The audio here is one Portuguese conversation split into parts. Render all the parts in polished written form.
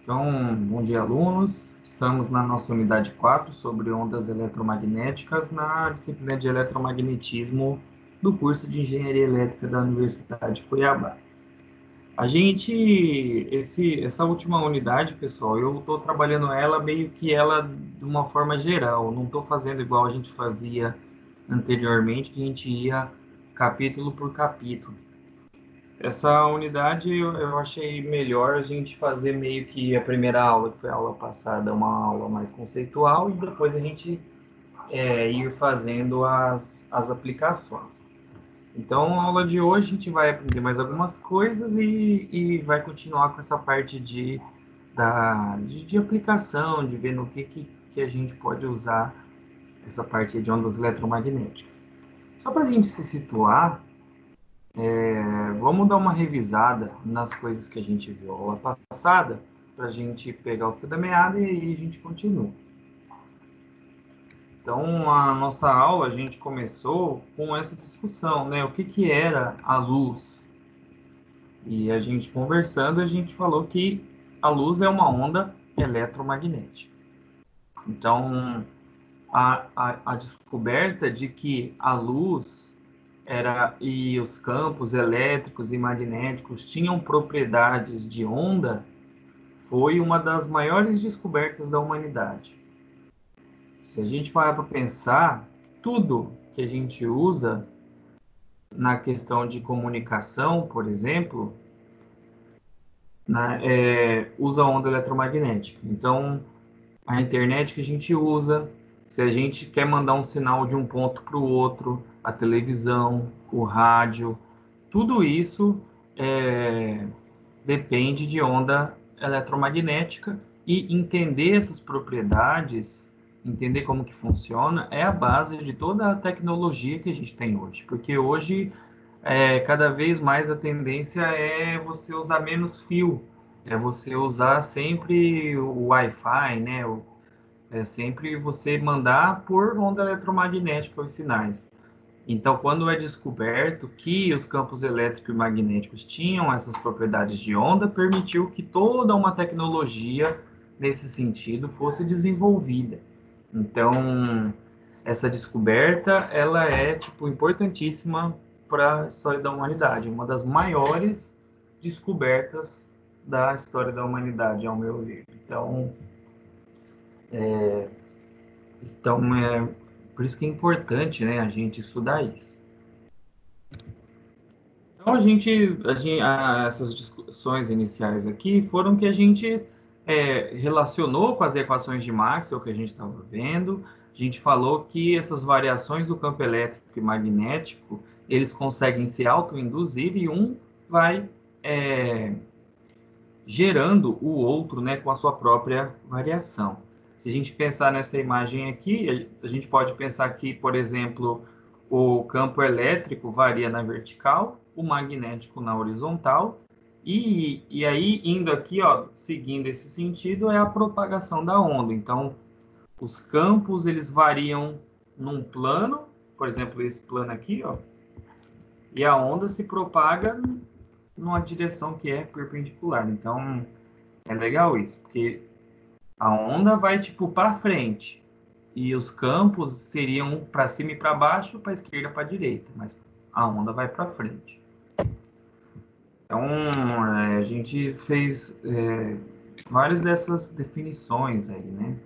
Então, bom dia, alunos. Estamos na nossa unidade 4 sobre ondas eletromagnéticas na disciplina de eletromagnetismo do curso de Engenharia Elétrica da Universidade de Cuiabá. Essa última unidade, pessoal, eu estou trabalhando ela meio que ela de uma forma geral. Não estou fazendo igual a gente fazia anteriormente, que a gente ia capítulo por capítulo. Essa unidade eu achei melhor a gente fazer meio que a primeira aula, que foi a aula passada, uma aula mais conceitual, e depois a gente ir fazendo as aplicações. Então, na aula de hoje, a gente vai aprender mais algumas coisas e vai continuar com essa parte de aplicação, de ver no que a gente pode usar essa parte de ondas eletromagnéticas. Só para a gente se situar, vamos dar uma revisada nas coisas que a gente viu aula passada, para a gente pegar o fio da meada e aí a gente continua. Então, a nossa aula, a gente começou com essa discussão, né? O que era a luz? E a gente conversando, a gente falou que a luz é uma onda eletromagnética. Então, a descoberta de que a luz e os campos elétricos e magnéticos tinham propriedades de onda foi uma das maiores descobertas da humanidade. Se a gente parar para pensar, tudo que a gente usa na questão de comunicação, por exemplo, né, usa onda eletromagnética. Então, a internet que a gente usa, se a gente quer mandar um sinal de um ponto para o outro, a televisão, o rádio, tudo isso é, depende de onda eletromagnética e entender essas propriedades, entender como que funciona, é a base de toda a tecnologia que a gente tem hoje. Porque hoje, cada vez mais a tendência é você usar menos fio, é você usar sempre o Wi-Fi, né? É sempre você mandar por onda eletromagnética os sinais. Então, quando é descoberto que os campos elétricos e magnéticos tinham essas propriedades de onda, permitiu que toda uma tecnologia nesse sentido fosse desenvolvida. Então, essa descoberta, ela é tipo importantíssima para a história da humanidade, uma das maiores descobertas da história da humanidade, ao meu ver. Então, por isso que é importante, né, a gente estudar isso. Então, essas discussões iniciais aqui foram que a gente relacionou com as equações de Maxwell que a gente estava vendo. A gente falou que essas variações do campo elétrico e magnético, eles conseguem se autoinduzir e um vai é, gerando o outro, né, com a sua própria variação. Se a gente pensar nessa imagem aqui, a gente pode pensar que, por exemplo, o campo elétrico varia na vertical, o magnético na horizontal, e aí, indo aqui, ó, seguindo esse sentido, é a propagação da onda. Então, os campos, eles variam num plano, por exemplo, esse plano aqui, ó, e a onda se propaga numa direção que é perpendicular. Então, é legal isso, porque a onda vai tipo para frente e os campos seriam para cima e para baixo, para esquerda e para direita, mas a onda vai para frente. Então, a gente fez várias dessas definições aí, né?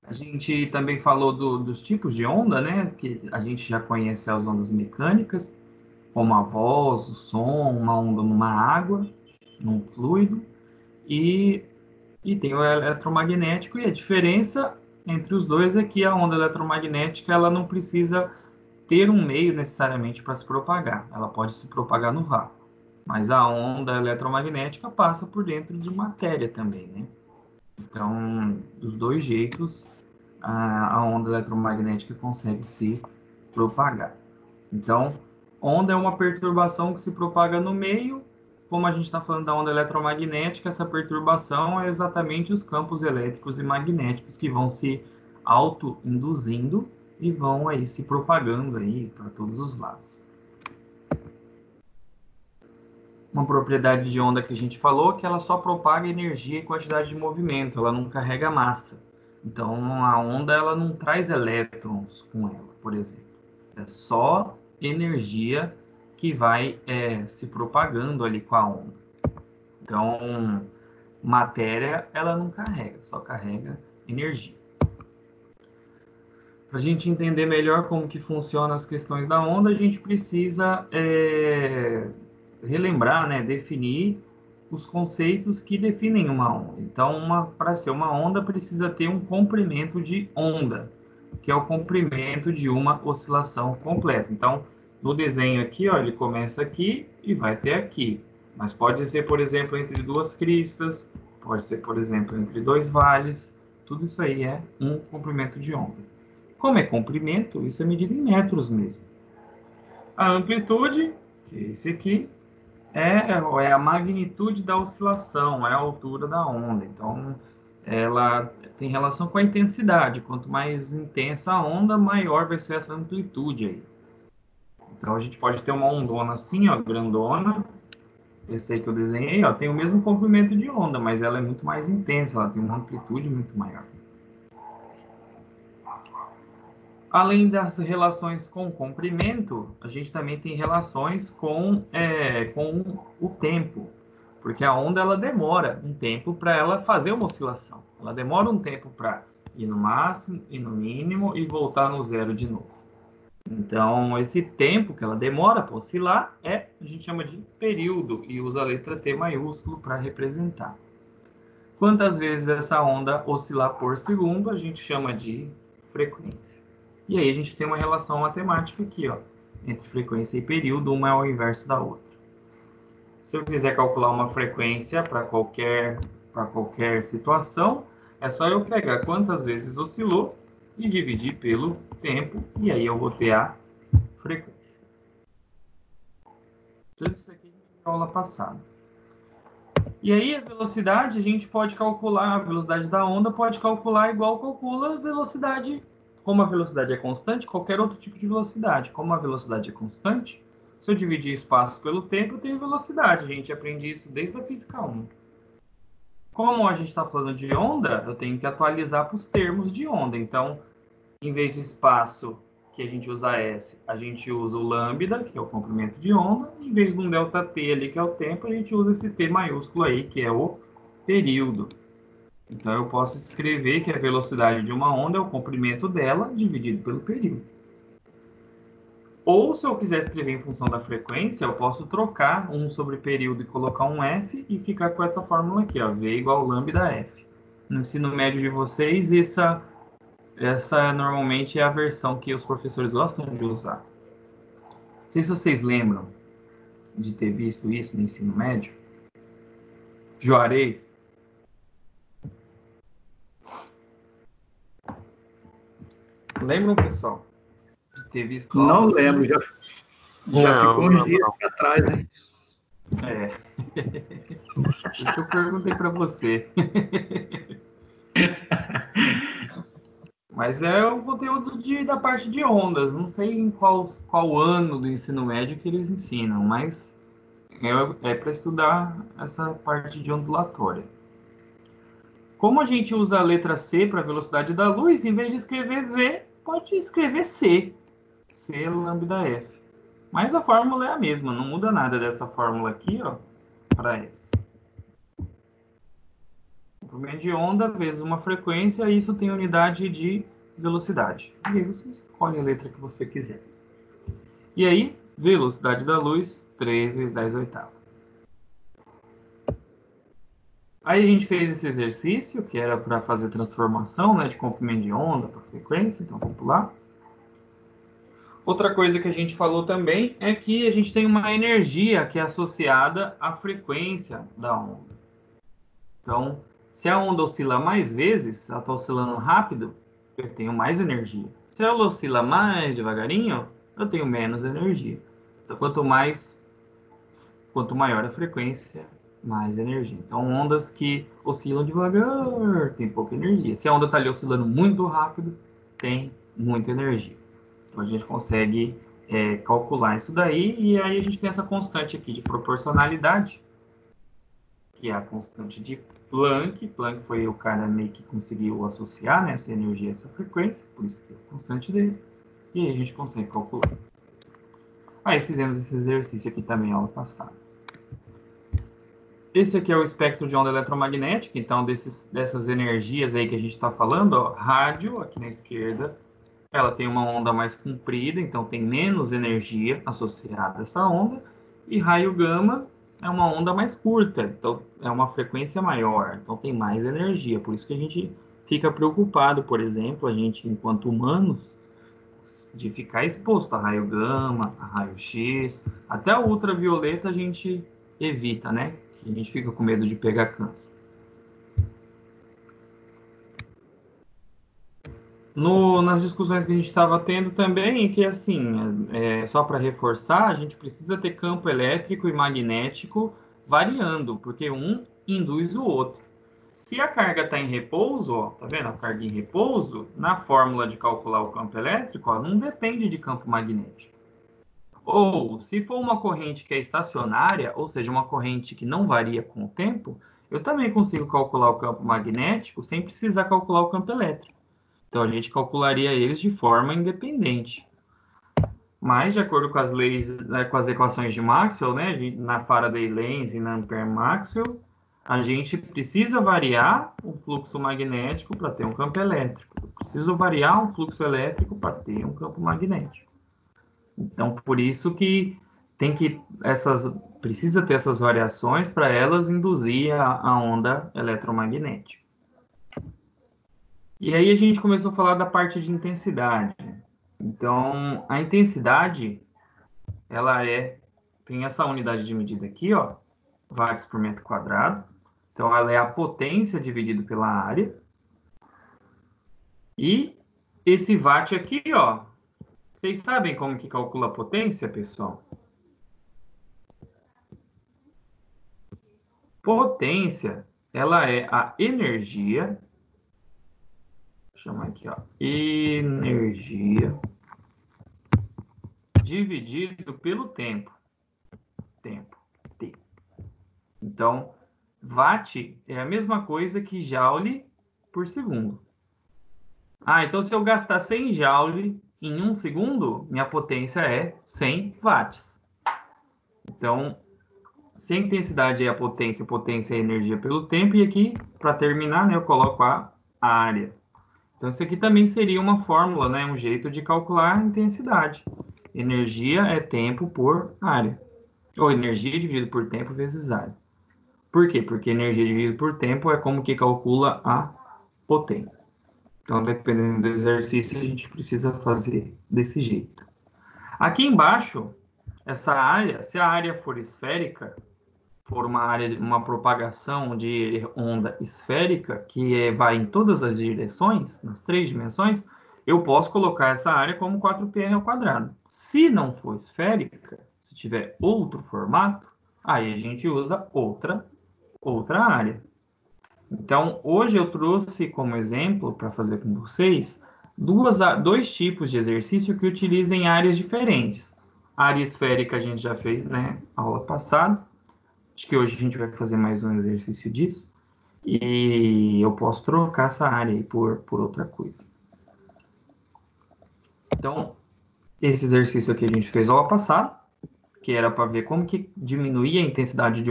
A gente também falou dos tipos de onda, né? Que a gente já conhece as ondas mecânicas, como a voz, o som, uma onda numa água, num fluido, e tem o eletromagnético, e a diferença entre os dois é que a onda eletromagnética ela não precisa ter um meio necessariamente para se propagar, ela pode se propagar no vácuo. Mas a onda eletromagnética passa por dentro de matéria também, né? Então, dos dois jeitos, a onda eletromagnética consegue se propagar. Então, onda é uma perturbação que se propaga no meio. Como a gente está falando da onda eletromagnética, essa perturbação é exatamente os campos elétricos e magnéticos que vão se auto-induzindo e vão aí se propagando aí para todos os lados. Uma propriedade de onda que a gente falou é que ela só propaga energia e quantidade de movimento, ela não carrega massa. Então, a onda ela não traz elétrons com ela, por exemplo. É só energia que vai se propagando ali com a onda. Então, matéria ela não carrega, só carrega energia. Para a gente entender melhor como que funcionam as questões da onda, a gente precisa relembrar, né, definir os conceitos que definem uma onda. Então, para ser uma onda, precisa ter um comprimento de onda, que é o comprimento de uma oscilação completa. Então, no desenho aqui, ó, ele começa aqui e vai até aqui. Mas pode ser, por exemplo, entre duas cristas, pode ser, por exemplo, entre dois vales. Tudo isso aí é um comprimento de onda. Como é comprimento, isso é medido em metros mesmo. A amplitude, que é esse aqui, é a magnitude da oscilação, é a altura da onda. Então, ela tem relação com a intensidade. Quanto mais intensa a onda, maior vai ser essa amplitude aí. Então, a gente pode ter uma ondona assim, ó, grandona. Esse aí que eu desenhei, ó, tem o mesmo comprimento de onda, mas ela é muito mais intensa, ela tem uma amplitude muito maior. Além das relações com o comprimento, a gente também tem relações com o tempo, porque a onda ela demora um tempo para ela fazer uma oscilação. Ela demora um tempo para ir no máximo, ir no mínimo e voltar no zero de novo. Então, esse tempo que ela demora para oscilar a gente chama de período e usa a letra T maiúsculo para representar. Quantas vezes essa onda oscilar por segundo, a gente chama de frequência. E aí a gente tem uma relação matemática aqui, ó, entre frequência e período, uma é o inverso da outra. Se eu quiser calcular uma frequência para qualquer situação, é só eu pegar quantas vezes oscilou e dividir pelo tempo, e aí eu vou ter a frequência. Tudo isso aqui a gente viu na aula passada. E aí a velocidade a gente pode calcular, a velocidade da onda pode calcular igual calcula a velocidade. Como a velocidade é constante, qualquer outro tipo de velocidade. Como a velocidade é constante, se eu dividir espaço pelo tempo, eu tenho velocidade. A gente aprende isso desde a física 1. Como a gente está falando de onda, eu tenho que atualizar para os termos de onda. Então, em vez de espaço que a gente usa S, a gente usa o lambda, que é o comprimento de onda. Em vez de um ΔT ali, que é o tempo, a gente usa esse T maiúsculo aí, que é o período. Então, eu posso escrever que a velocidade de uma onda é o comprimento dela dividido pelo período. Ou, se eu quiser escrever em função da frequência, eu posso trocar 1 sobre período e colocar um F e ficar com essa fórmula aqui, ó, V igual lambda F. No ensino médio de vocês, essa normalmente é a versão que os professores gostam de usar. Não sei se vocês lembram de ter visto isso no ensino médio. Juarez? Lembram, pessoal? De ter visto Não algo lembro, assim? já ficou uns dias para trás, hein? Por isso que eu perguntei para você. Mas é o conteúdo da parte de ondas. Não sei em qual ano do ensino médio que eles ensinam, mas é para estudar essa parte de ondulatória. Como a gente usa a letra C para a velocidade da luz, em vez de escrever V, pode escrever C. C lambda F. Mas a fórmula é a mesma, não muda nada dessa fórmula aqui, ó, para essa. Comprimento de onda vezes uma frequência, isso tem unidade de velocidade. E aí você escolhe a letra que você quiser. E aí, velocidade da luz, 3 vezes 10 oitavos. Aí a gente fez esse exercício, que era para fazer transformação, né, de comprimento de onda para frequência, então vamos pular. Outra coisa que a gente falou também é que a gente tem uma energia que é associada à frequência da onda. Então, se a onda oscila mais vezes, ela está oscilando rápido, eu tenho mais energia. Se ela oscila mais devagarinho, eu tenho menos energia. Então, quanto maior a frequência, mais energia. Então, ondas que oscilam devagar tem pouca energia. Se a onda está ali oscilando muito rápido, tem muita energia. Então, a gente consegue calcular isso daí, e aí a gente tem essa constante aqui de proporcionalidade, que é a constante de Planck. Planck foi o cara meio que conseguiu associar, né, essa energia a essa frequência, por isso que é a constante dele, e aí a gente consegue calcular. Aí fizemos esse exercício aqui também aula passada. Esse aqui é o espectro de onda eletromagnética, então dessas energias aí que a gente está falando, ó, rádio, aqui na esquerda, ela tem uma onda mais comprida, então tem menos energia associada a essa onda, e raio gama é uma onda mais curta, então é uma frequência maior, então tem mais energia, por isso que a gente fica preocupado, por exemplo, a gente enquanto humanos, de ficar exposto a raio gama, a raio X, até a ultravioleta a gente evita, né? Que a gente fica com medo de pegar câncer. Nas discussões que a gente estava tendo também, que assim, só para reforçar, a gente precisa ter campo elétrico e magnético variando, porque um induz o outro. Se a carga está em repouso, ó, tá vendo a carga em repouso? Na fórmula de calcular o campo elétrico, ó, não depende de campo magnético. Ou, se for uma corrente que é estacionária, ou seja, uma corrente que não varia com o tempo, eu também consigo calcular o campo magnético sem precisar calcular o campo elétrico. Então, a gente calcularia eles de forma independente. Mas, de acordo com as leis, com as equações de Maxwell, né, na Faraday-Lenz e na Ampère-Maxwell, a gente precisa variar o fluxo magnético para ter um campo elétrico. Eu preciso variar um fluxo elétrico para ter um campo magnético. Então, por isso que precisa ter essas variações para elas induzir a onda eletromagnética. E aí a gente começou a falar da parte de intensidade. Então, a intensidade, ela tem essa unidade de medida aqui, ó, watts por metro quadrado. Então, ela é a potência dividido pela área. E esse watt aqui, ó, vocês sabem como que calcula a potência, pessoal? Potência, ela é a energia, vou chamar aqui, ó, energia dividido pelo tempo, T. Então, watt é a mesma coisa que joule por segundo. Então se eu gastar 100 joule em 1 segundo, minha potência é 100 watts. Então, se a intensidade é a potência é a energia pelo tempo, e aqui, para terminar, né, eu coloco a área. Então, isso aqui também seria uma fórmula, né, um jeito de calcular a intensidade. Energia é tempo por área. Ou energia dividido por tempo vezes área. Por quê? Porque energia dividido por tempo é como que calcula a potência. Então, dependendo do exercício, a gente precisa fazer desse jeito. Aqui embaixo, essa área, se a área for esférica, for uma propagação de onda esférica, que vai em todas as direções, nas 3 dimensões, eu posso colocar essa área como 4πr ao quadrado. Se não for esférica, se tiver outro formato, aí a gente usa outra área. Então, hoje eu trouxe como exemplo, para fazer com vocês, dois tipos de exercício que utilizem áreas diferentes. A área esférica a gente já fez, né, aula passada. Acho que hoje a gente vai fazer mais um exercício disso. E eu posso trocar essa área aí por outra coisa. Então, esse exercício aqui a gente fez aula passada, que era para ver como que diminuía a intensidade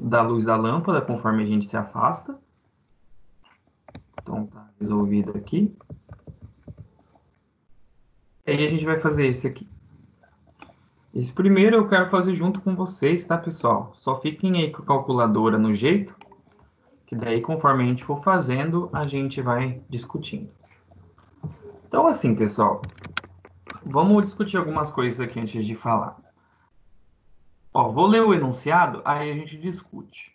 da luz da lâmpada conforme a gente se afasta. Então, tá resolvido aqui. E aí a gente vai fazer esse aqui. Esse primeiro eu quero fazer junto com vocês, tá, pessoal? Só fiquem aí com a calculadora no jeito, que daí, conforme a gente for fazendo, a gente vai discutindo. Então, assim, pessoal, vamos discutir algumas coisas aqui antes de falar. Vou ler o enunciado, aí a gente discute.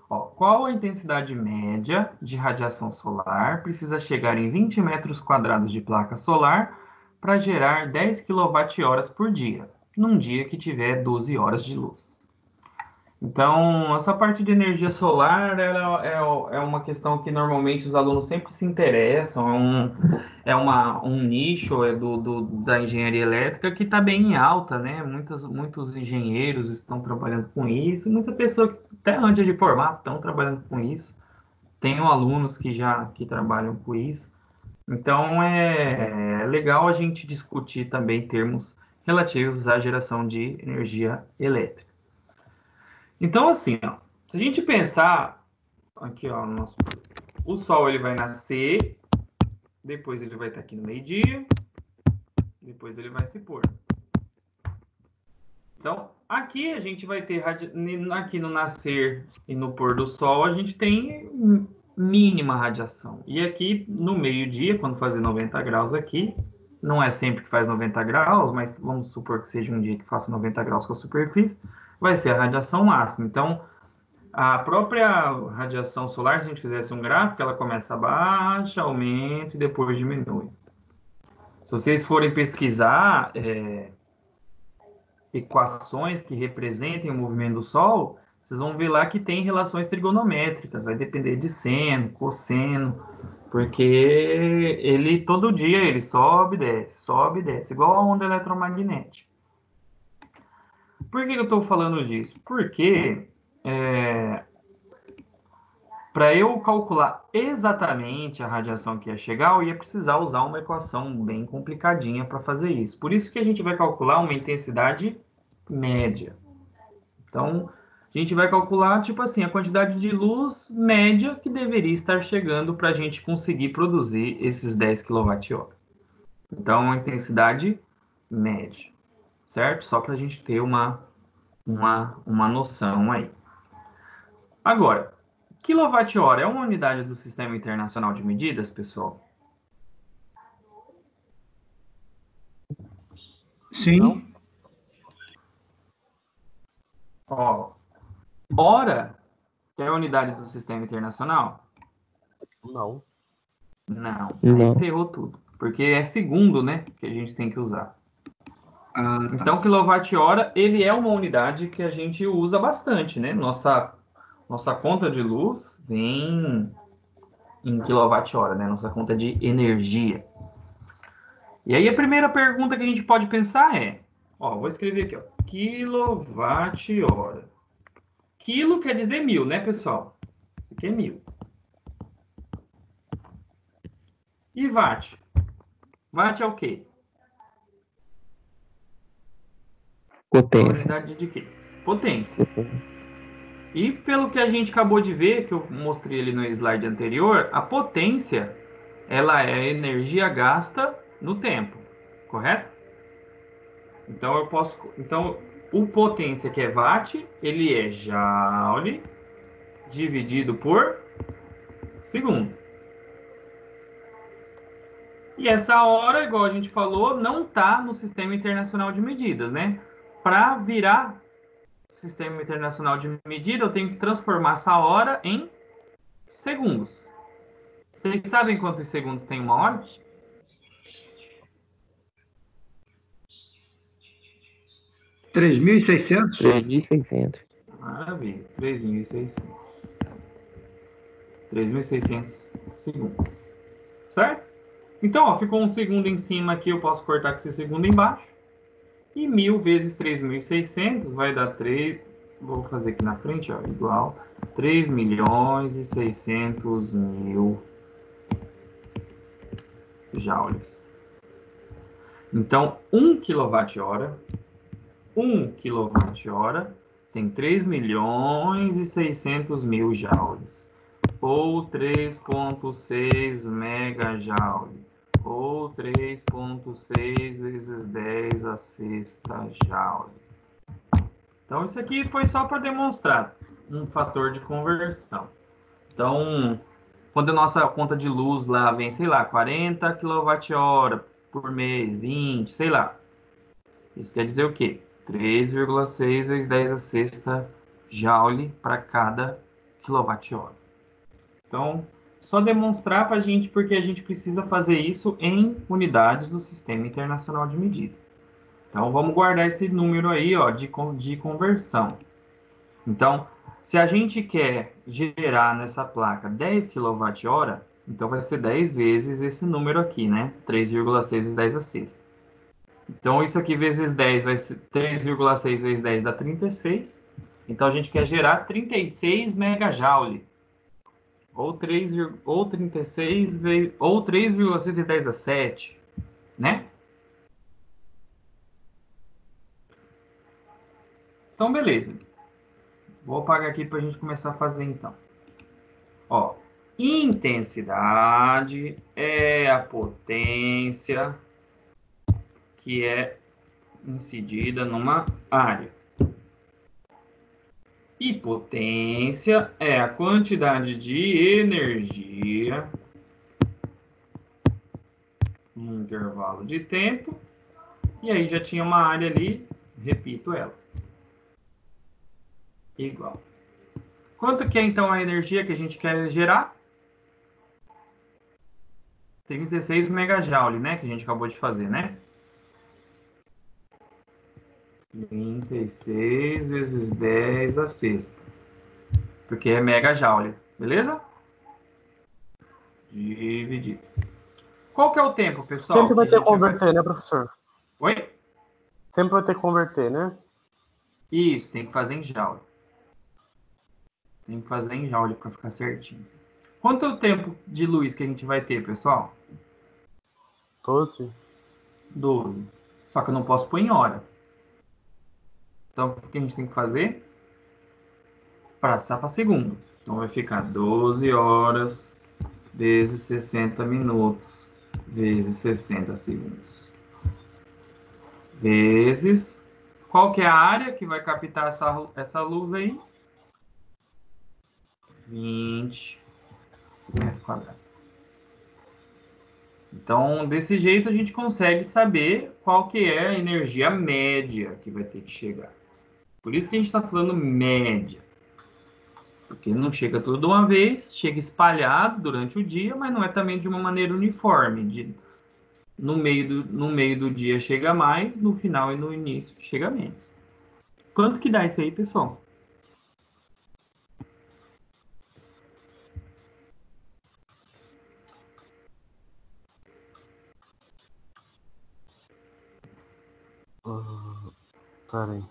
Qual a intensidade média de radiação solar precisa chegar em 20 metros quadrados de placa solar para gerar 10 kWh por dia, num dia que tiver 12 horas de luz? Então, essa parte de energia solar é uma questão que normalmente os alunos sempre se interessam, um nicho da engenharia elétrica que está bem em alta, né? Muitos engenheiros estão trabalhando com isso, muita pessoa que até antes de formar estão trabalhando com isso. Tenho alunos que trabalham com isso. Então, é legal a gente discutir também termos relativos à geração de energia elétrica. Então, assim, ó, se a gente pensar aqui, ó, o Sol ele vai nascer, depois ele vai estar aqui no meio-dia, depois ele vai se pôr. Então, aqui a gente vai ter, aqui no nascer e no pôr do Sol, a gente tem mínima radiação. E aqui no meio-dia, quando fazer 90 graus aqui, não é sempre que faz 90 graus, mas vamos supor que seja um dia que faça 90 graus com a superfície, vai ser a radiação máxima. Então, a própria radiação solar, se a gente fizesse um gráfico, ela começa baixa, aumenta e depois diminui. Se vocês forem pesquisar equações que representem o movimento do Sol, vocês vão ver lá que tem relações trigonométricas, vai depender de seno, cosseno, porque ele todo dia ele sobe e desce, igual a onda eletromagnética. Por que eu estou falando disso? Porque para eu calcular exatamente a radiação que ia chegar, eu ia precisar usar uma equação bem complicadinha para fazer isso. Por isso que a gente vai calcular uma intensidade média. Então, a gente vai calcular, tipo assim, a quantidade de luz média que deveria estar chegando para a gente conseguir produzir esses 10 kWh. Então, a intensidade média, certo? Só para a gente ter uma noção aí. Agora, quilowatt-hora é uma unidade do Sistema Internacional de Medidas, pessoal? Sim. Não? Ó, hora é a unidade do Sistema Internacional? Não. Não. Não. Ferrou tudo. Porque é segundo, né, que a gente tem que usar. Ah, tá. Então, quilowatt-hora, ele é uma unidade que a gente usa bastante, né? Nossa conta de luz vem em quilowatt-hora, né? Nossa conta de energia. E aí a primeira pergunta que a gente pode pensar é, ó, vou escrever aqui, ó, quilowatt-hora. Quilo quer dizer 1000, né, pessoal? Isso aqui é 1000. E watt? Watt é o quê? Potência. Unidade de quê? Potência. E pelo que a gente acabou de ver, que eu mostrei ali no slide anterior, a potência, ela é a energia gasta no tempo, correto? Então o potência que é watt, ele é joule dividido por segundo. E essa hora, igual a gente falou, não está no Sistema Internacional de Medidas, né? Para virar Sistema Internacional de Medida, eu tenho que transformar essa hora em segundos. Vocês sabem quantos segundos tem uma hora? $3.600? 3.600. Maravilha, 3.600. 3.600 segundos. Certo? Então, ó, ficou um segundo em cima aqui, eu posso cortar com esse segundo embaixo. E 1000 vezes 3.600 vai dar 3... Vou fazer aqui na frente, ó, igual 3.600.000 joules. Então, 1 kWh tem 3.600.000 joules. Ou 3,6 megajoule. Ou 3,6 vezes 10 a sexta joule. Então, isso aqui foi só para demonstrar um fator de conversão. Então, quando a nossa conta de luz lá vem, sei lá, 40 kWh por mês, 20, sei lá. Isso quer dizer o quê? 3,6 vezes 10 a sexta joule para cada kWh. Então, só demonstrar para a gente porque a gente precisa fazer isso em unidades do Sistema Internacional de Medida. Então, vamos guardar esse número aí, ó, de conversão. Então, se a gente quer gerar nessa placa 10 kWh, então vai ser 10 vezes esse número aqui, né? 3,6 vezes 10 a sexta. Então, isso aqui vezes 10 vai ser 3,6 vezes 10 dá 36. Então, a gente quer gerar 36 megajoule. Ou 36 vezes, ou 3,6 vezes 10 a 7, né? Então, beleza. Vou apagar aqui para a gente começar a fazer, então. Ó, intensidade é a potência que é incidida numa área. E potência é a quantidade de energia num intervalo de tempo. E aí já tinha uma área ali, repito ela. Igual. Quanto que é então a energia que a gente quer gerar? 36 megajoule, né? Que a gente acabou de fazer, né? 36 vezes 10 a sexta. Porque é megajoule, beleza? Dividir. Qual que é o tempo, pessoal? Sempre vai que ter a que gente converter, né, professor? Oi? Sempre vai ter que converter, né? Isso, tem que fazer em joule. Tem que fazer em joule para ficar certinho. Quanto é o tempo de luz que a gente vai ter, pessoal? 12. 12. Só que eu não posso pôr em hora. Então, o que a gente tem que fazer? Passar para segundo. Então, vai ficar 12 horas vezes 60 minutos vezes 60 segundos. Vezes... Qual que é a área que vai captar essa luz aí? 20 metros quadrados. Então, desse jeito, a gente consegue saber qual que é a energia média que vai ter que chegar. Por isso que a gente está falando média. Porque não chega tudo de uma vez, chega espalhado durante o dia, mas não é também de uma maneira uniforme. No meio do dia chega mais, no final e no início chega menos. Quanto que dá isso aí, pessoal? Peraí.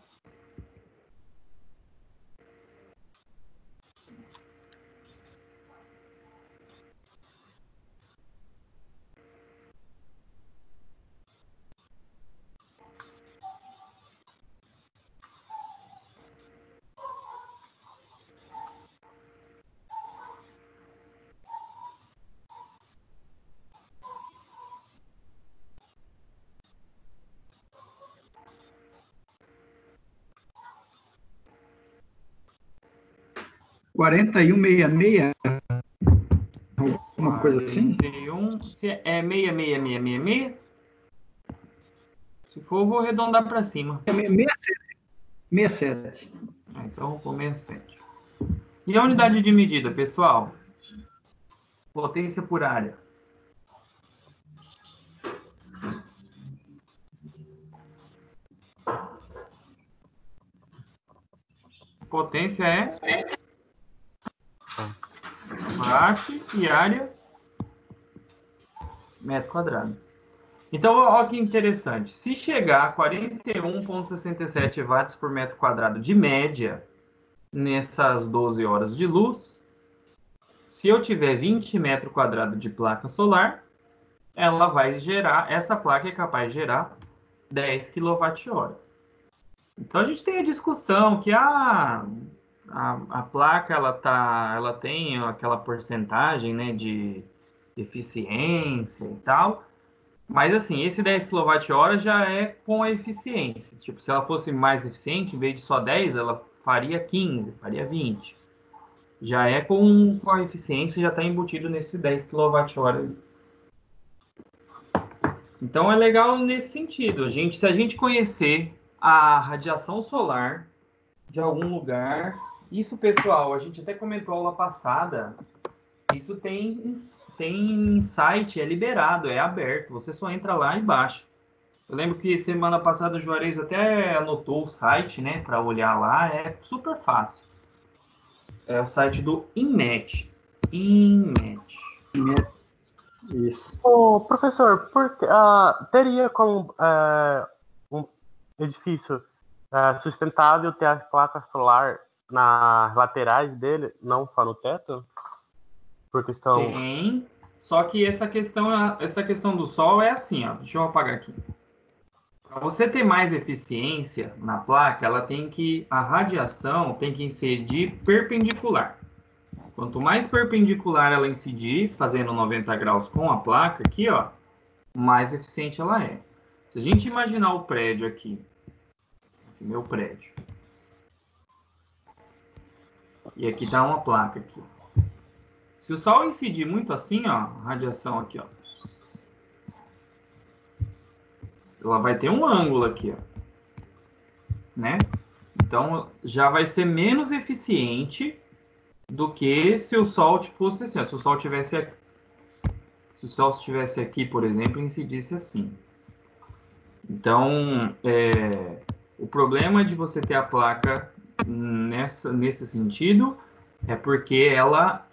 Quarenta e um meia meia, alguma coisa assim? 41, se é 66666? Se for, eu vou arredondar para cima. 67. Então, eu vou pôr 67. E a unidade de medida, pessoal? Potência por área. Potência é watt e área metro quadrado. Então, olha que interessante. Se chegar a 41,67 watts por metro quadrado de média nessas 12 horas de luz, se eu tiver 20 metros quadrados de placa solar, ela vai gerar, essa placa é capaz de gerar 10 kWh. Então, a gente tem a discussão que a placa ela tem aquela porcentagem, né, de eficiência e tal, mas assim, esse 10 kWh já é com a eficiência. Tipo, se ela fosse mais eficiente, em vez de só 10, ela faria 15, faria 20. Já é com a eficiência, já está embutido nesse 10 kWh. Então é legal nesse sentido. Se a gente conhecer a radiação solar de algum lugar, isso, pessoal, a gente até comentou aula passada, isso tem site, é liberado, é aberto, você só entra lá e baixa. Eu lembro que semana passada o Juarez até anotou o site, né, para olhar lá. É super fácil. É o site do INMET. INMET. Isso. Ô, professor, teria como um edifício sustentável ter a placa solar nas laterais dele, não só no teto? Por questão. Tem. Só que essa questão do sol é assim, ó. Deixa eu apagar aqui. Para você ter mais eficiência na placa, a radiação tem que incidir perpendicular. Quanto mais perpendicular ela incidir, fazendo 90 graus com a placa aqui, ó, mais eficiente ela é. Se a gente imaginar o prédio aqui, meu prédio, e aqui tá uma placa aqui. Se o sol incidir muito assim, ó, radiação aqui, ó, ela vai ter um ângulo aqui, ó, né? Então já vai ser menos eficiente do que se o sol fosse assim, ó, se o sol estivesse aqui, por exemplo, e incidisse assim. Então, o problema de você ter a placa nesse sentido é porque ela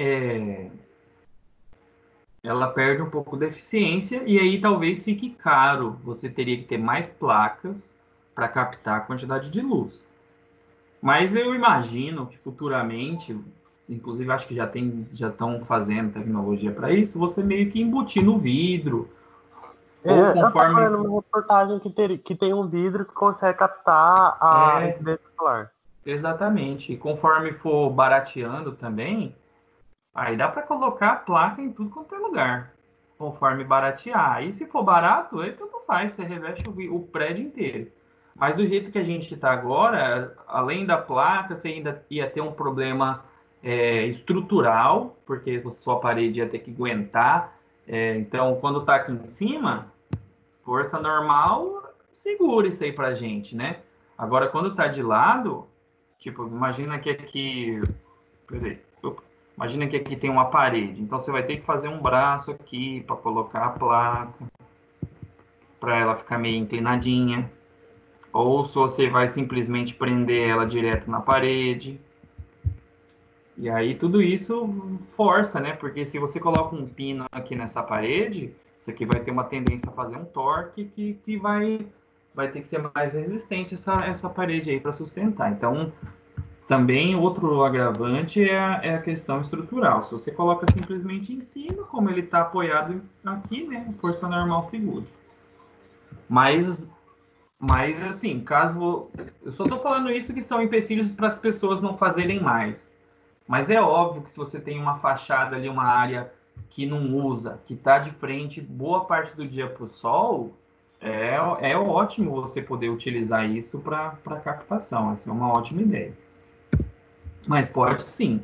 perde um pouco da eficiência e aí talvez fique caro. Você teria que ter mais placas para captar a quantidade de luz. Mas eu imagino que futuramente, inclusive acho que já estão fazendo tecnologia para isso, você meio que embutir no vidro, ou Eu estava conforme. vendo uma reportagem que tem um vidro que consegue captar a incidência solar. Exatamente. E conforme for barateando também, aí dá para colocar a placa em tudo quanto é lugar, conforme baratear. E se for barato, aí tanto faz, você reveste o prédio inteiro. Mas do jeito que a gente está agora, além da placa, você ainda ia ter um problema estrutural, porque sua parede ia ter que aguentar. Então, quando está aqui em cima, força normal segura isso aí pra gente, né? Agora, quando está de lado, tipo, imagina que aqui. Peraí. Imagina que aqui tem uma parede. Então você vai ter que fazer um braço aqui para colocar a placa, para ela ficar meio inclinadinha. Ou se você vai simplesmente prender ela direto na parede. E aí tudo isso força, né? Porque se você coloca um pino aqui nessa parede, isso aqui vai ter uma tendência a fazer um torque que vai ter que ser mais resistente essa parede aí para sustentar. Então, também outro agravante é a questão estrutural. Se você coloca simplesmente em cima, como ele está apoiado aqui, né, força normal segura. Mas assim, caso eu só estou falando isso que são empecilhos para as pessoas não fazerem mais. Mas é óbvio que se você tem uma fachada ali, uma área que não usa, que está de frente boa parte do dia para o sol, é ótimo você poder utilizar isso para captação. Essa é uma ótima ideia. Mas pode sim.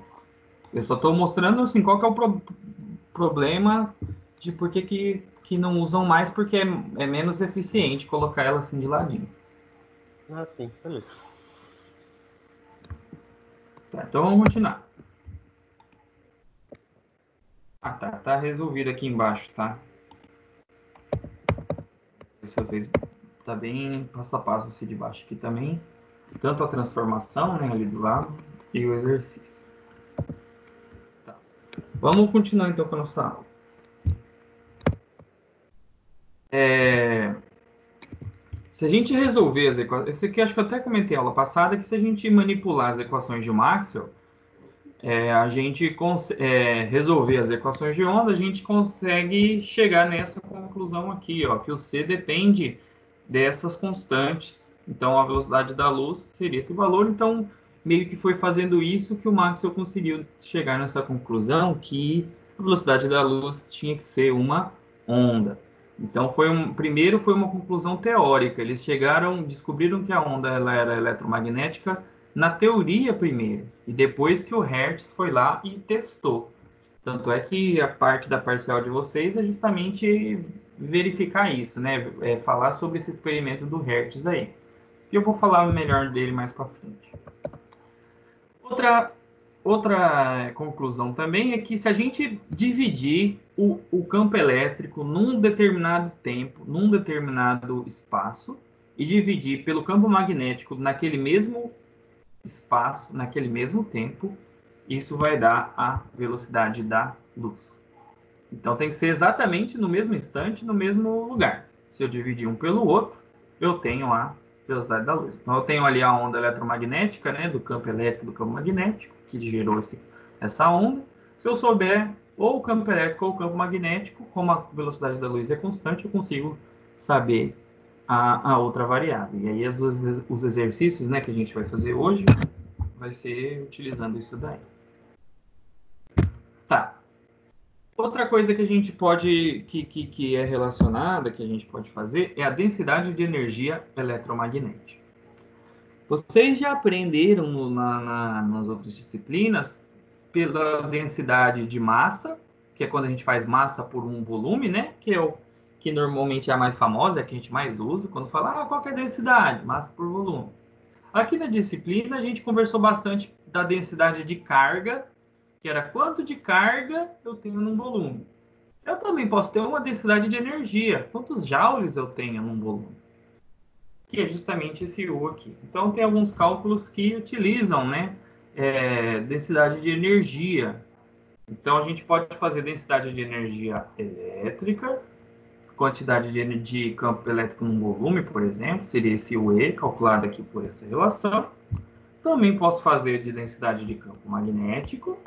Eu só estou mostrando assim, qual que é o problema de por que não usam mais, porque é menos eficiente colocar ela assim de ladinho. Sim, beleza. Tá, então vamos continuar. Ah, tá resolvido aqui embaixo, tá? Se vocês tá bem passo a passo assim de baixo aqui também, tanto a transformação, né, ali do lado e o exercício. Tá. Vamos continuar então com a nossa aula. Se a gente resolver as equações, esse aqui acho que eu até comentei na aula passada, que se a gente manipular as equações de Maxwell, a gente resolver as equações de onda, a gente consegue chegar nessa conclusão aqui, ó, que o C depende dessas constantes. Então, a velocidade da luz seria esse valor. Então, meio que foi fazendo isso que o Maxwell conseguiu chegar nessa conclusão que a velocidade da luz tinha que ser uma onda. Então, primeiro foi uma conclusão teórica. Eles descobriram que a onda ela era eletromagnética na teoria primeiro, e depois que o Hertz foi lá e testou. Tanto é que a parte da parcial de vocês é justamente verificar isso, né? Falar sobre esse experimento do Hertz aí. E eu vou falar melhor dele mais para frente. outra conclusão também é que se a gente dividir o campo elétrico num determinado tempo, num determinado espaço, e dividir pelo campo magnético naquele mesmo espaço, naquele mesmo tempo, isso vai dar a velocidade da luz. Então tem que ser exatamente no mesmo instante, no mesmo lugar. Se eu dividir um pelo outro, eu tenho a velocidade da luz. Então eu tenho ali a onda eletromagnética, né, do campo elétrico, do campo magnético, que gerou essa onda. Se eu souber ou o campo elétrico ou o campo magnético, como a velocidade da luz é constante, eu consigo saber a outra variável. E aí os exercícios, né, que a gente vai fazer hoje vai ser utilizando isso daí. Tá. Outra coisa que a gente pode, que é relacionada, que a gente pode fazer, é a densidade de energia eletromagnética. Vocês já aprenderam nas outras disciplinas pela densidade de massa, que é quando a gente faz massa por um volume, né? Que normalmente é a mais famosa, é a que a gente mais usa, quando fala, qual que é a densidade? Massa por volume. Aqui na disciplina, a gente conversou bastante da densidade de carga, que era quanto de carga eu tenho num volume. Eu também posso ter uma densidade de energia, quantos joules eu tenho num volume, que é justamente esse U aqui. Então, tem alguns cálculos que utilizam, né, densidade de energia. Então, a gente pode fazer densidade de energia elétrica, quantidade de campo elétrico num volume, por exemplo, seria esse UE, calculado aqui por essa relação. Também posso fazer de densidade de campo magnético.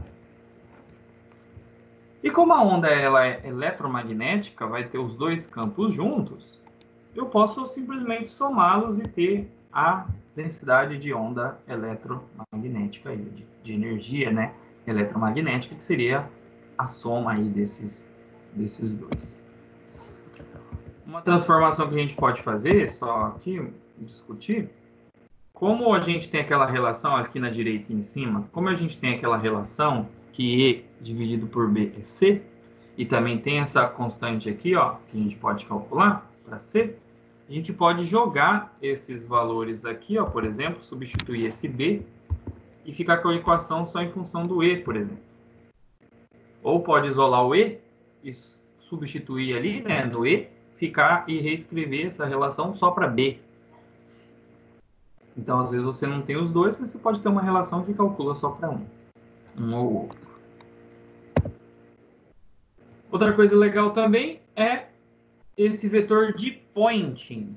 E como a onda ela é eletromagnética, vai ter os dois campos juntos, eu posso simplesmente somá-los e ter a densidade de onda eletromagnética, de energia, né, eletromagnética, que seria a soma aí desses dois. Uma transformação que a gente pode fazer, só aqui, discutir, como a gente tem aquela relação aqui na direita e em cima, como a gente tem aquela relação que E dividido por B é C, e também tem essa constante aqui, ó, que a gente pode calcular para C, a gente pode jogar esses valores aqui, ó, por exemplo, substituir esse B e ficar com a equação só em função do E, por exemplo. Ou pode isolar o E e substituir ali, né, no E, ficar e reescrever essa relação só para B. Então, às vezes você não tem os dois, mas você pode ter uma relação que calcula só para um ou outro. Outra coisa legal também é esse vetor de Poynting.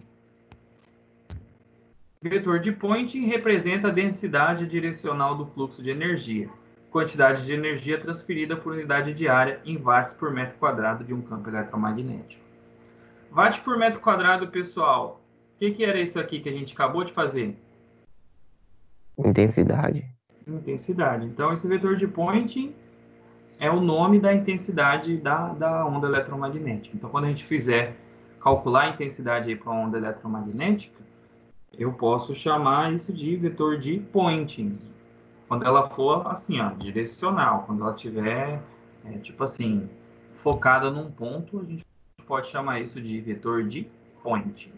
O vetor de Poynting representa a densidade direcional do fluxo de energia, quantidade de energia transferida por unidade diária em watts por metro quadrado de um campo eletromagnético. Watt por metro quadrado, pessoal, o que era isso aqui que a gente acabou de fazer? Intensidade. Intensidade. Então, esse vetor de Poynting é o nome da intensidade da onda eletromagnética. Então, quando a gente fizer calcular a intensidade para uma onda eletromagnética, eu posso chamar isso de vetor de Poynting. Quando ela for assim, ó, direcional, quando ela tiver, tipo assim, focada num ponto, a gente pode chamar isso de vetor de Poynting.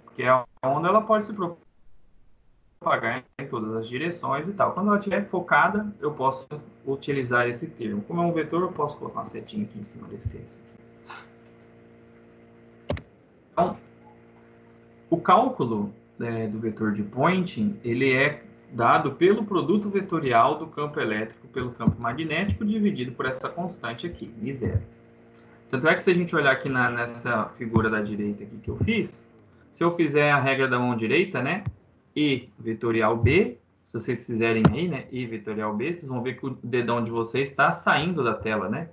Porque a onda ela pode se propagar em todas as direções e tal. Quando ela estiver focada, eu posso utilizar esse termo. Como é um vetor, eu posso colocar uma setinha aqui em cima desse aqui. Então, o cálculo do vetor de Poynting, ele é dado pelo produto vetorial do campo elétrico pelo campo magnético dividido por essa constante aqui, μ0. Tanto é que se a gente olhar aqui nessa figura da direita aqui que eu fiz, se eu fizer a regra da mão direita, né, E vetorial B, se vocês fizerem aí, né, E vetorial B, vocês vão ver que o dedão de vocês está saindo da tela, né?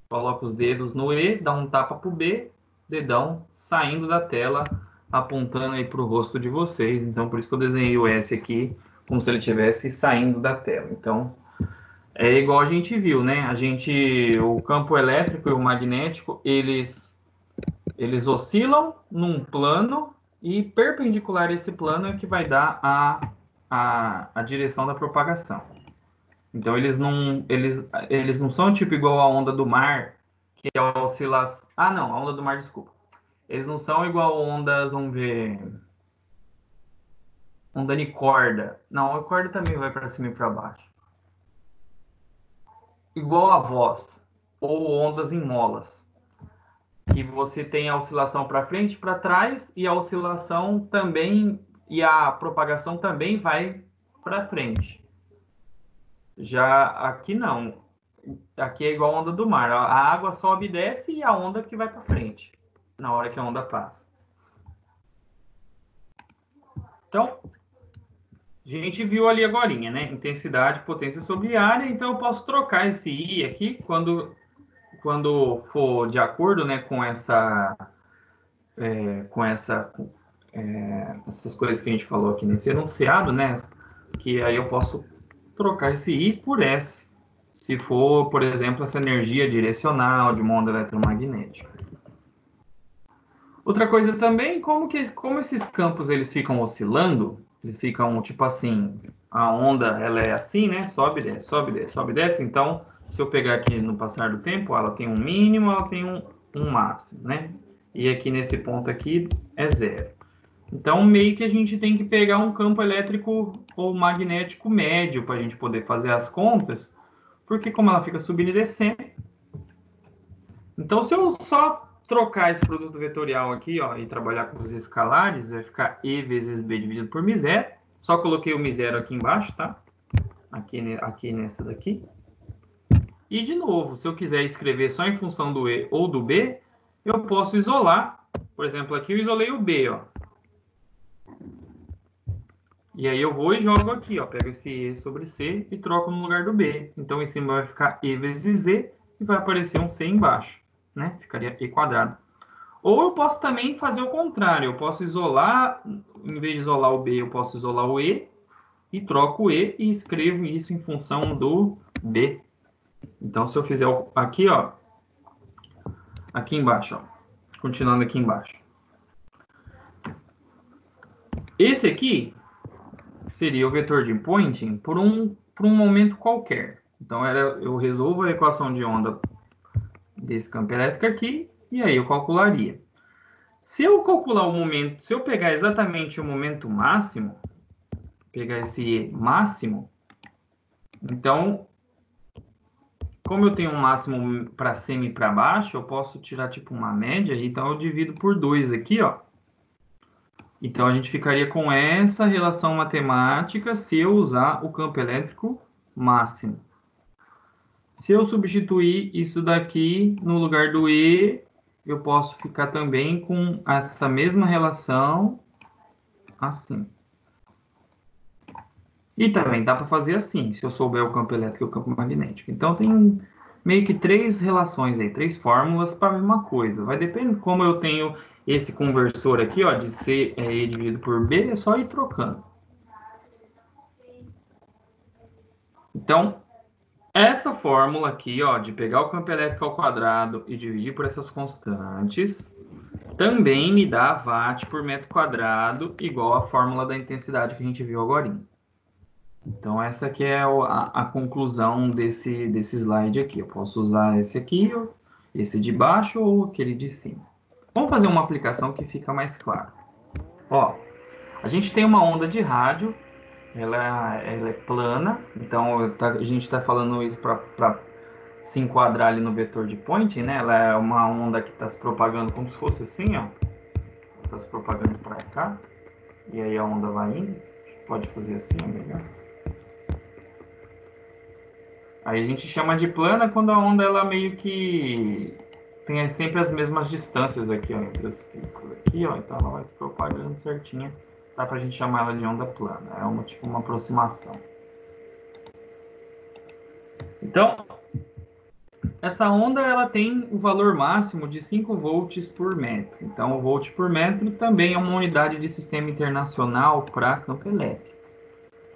Coloca os dedos no E, dá um tapa pro B, dedão saindo da tela, apontando aí para o rosto de vocês. Então, por isso que eu desenhei o S aqui, como se ele estivesse saindo da tela. Então, é igual a gente viu, né? O campo elétrico e o magnético, eles oscilam num plano e perpendicular a esse plano é que vai dar a direção da propagação. Então, eles não são tipo igual a onda do mar, que é a oscilação... Ah, não, a onda do mar, desculpa. Eles não são igual ondas, vamos ver... Onda de corda. Não, a corda também vai para cima e para baixo. igual a voz, ou ondas em molas, que você tem a oscilação para frente e para trás, e a oscilação também, e a propagação também vai para frente. Já aqui não. Aqui é igual a onda do mar. A água sobe e desce e a onda que vai para frente, na hora que a onda passa. Então, a gente viu ali agorinha, né? Intensidade, potência sobre área. Então, eu posso trocar esse I aqui quando for de acordo, né, com essas coisas que a gente falou aqui nesse enunciado, né? Que aí eu posso trocar esse I por S, se for, por exemplo, essa energia direcional de uma onda eletromagnética. Outra coisa também, como esses campos eles ficam oscilando, eles ficam tipo assim, a onda ela é assim, né? Sobe, desce, sobe, desce, sobe, desce. Então, se eu pegar aqui no passar do tempo, ela tem um mínimo, ela tem um máximo, né? E aqui nesse ponto aqui é zero. Então, meio que a gente tem que pegar um campo elétrico ou magnético médio para a gente poder fazer as contas, porque como ela fica subindo e descendo. Então, se eu só trocar esse produto vetorial aqui, ó, e trabalhar com os escalares, vai ficar E vezes B dividido por μ0. Só coloquei o μ0 aqui embaixo, tá? Aqui nessa daqui. E, de novo, se eu quiser escrever só em função do E ou do B, eu posso isolar. Por exemplo, aqui eu isolei o B, ó. E aí eu vou e jogo aqui, ó. Pego esse E sobre C e troco no lugar do B. Então, em cima vai ficar E vezes Z e vai aparecer um C embaixo, né? Ficaria E quadrado. Ou eu posso também fazer o contrário. Eu posso isolar, em vez de isolar o B, eu posso isolar o E e troco o E e escrevo isso em função do B. Então, se eu fizer aqui, ó, aqui embaixo, ó, continuando aqui embaixo. Esse aqui seria o vetor de Poynting por um momento qualquer. Então, eu resolvo a equação de onda desse campo elétrico aqui, e aí eu calcularia. Se eu calcular o momento, se eu pegar exatamente o momento máximo, pegar esse E máximo, então, como eu tenho um máximo para cima e para baixo, eu posso tirar tipo uma média, então eu divido por 2 aqui, ó. Então, a gente ficaria com essa relação matemática se eu usar o campo elétrico máximo. Se eu substituir isso daqui no lugar do E, eu posso ficar também com essa mesma relação assim. E também dá para fazer assim, se eu souber o campo elétrico e o campo magnético. Então, tem meio que 3 relações aí, 3 fórmulas para a mesma coisa. Vai depender como eu tenho esse conversor aqui, ó, de C é E dividido por B, é só ir trocando. Então, essa fórmula aqui, ó, de pegar o campo elétrico ao quadrado e dividir por essas constantes, também me dá watt por metro quadrado, igual a fórmula da intensidade que a gente viu agora. Então, essa aqui é a conclusão desse slide aqui. Eu posso usar esse aqui, esse de baixo ou aquele de cima. Vamos fazer uma aplicação que fica mais claro. Ó, a gente tem uma onda de rádio, ela é plana, então a gente está falando isso para se enquadrar ali no vetor de Poynting, né? Ela é uma onda que está se propagando como se fosse assim, ó. Está se propagando para cá, e aí a onda vai indo. Pode fazer assim, é melhor. Aí a gente chama de plana quando a onda ela meio que tem sempre as mesmas distâncias aqui, ó, entre os picos aqui, ó, então ela vai se propagando certinha. Dá pra gente chamar ela de onda plana, é tipo uma aproximação. Então, essa onda ela tem o valor máximo de 5 volts por metro. Então, o volt por metro também é uma unidade de sistema internacional para campo elétrico.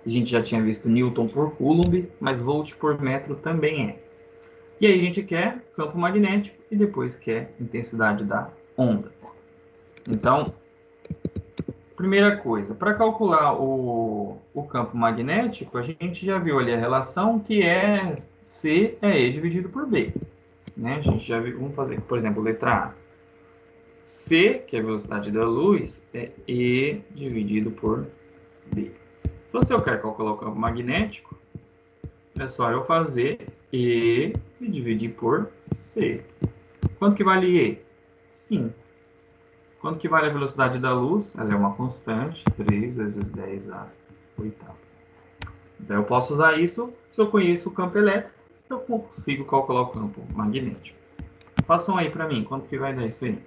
A gente já tinha visto Newton por Coulomb, mas volt por metro também é. E aí a gente quer campo magnético e depois quer intensidade da onda. Então, primeira coisa, para calcular o campo magnético, a gente já viu ali a relação que é C é E dividido por B. Né? A gente já viu, vamos fazer, por exemplo, letra A. C, que é a velocidade da luz, é E dividido por B. Então, se eu quero calcular o campo magnético, é só eu fazer E dividir por C. Quanto que vale E? 5. Quanto que vale a velocidade da luz? Ela é uma constante, 3 vezes 10 a oitava. Então eu posso usar isso, se eu conheço o campo elétrico, eu consigo calcular o campo magnético. Façam aí para mim, quanto que vai dar isso aí?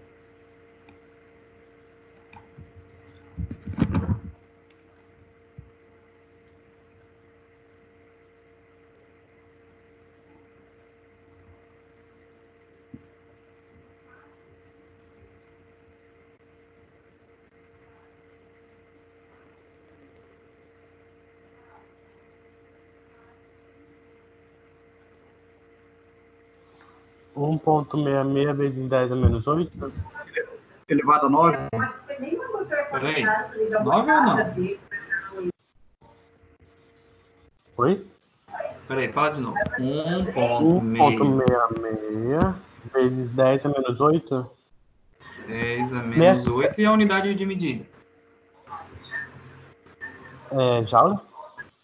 Um 1,66 vezes 10 a menos 8. Elevado a 9. Peraí, 9 ou não? Oi? Peraí, fala de novo. 1,6 1,66 vezes 10 a menos 8. 10 a menos 8 e a unidade de medida. É joule?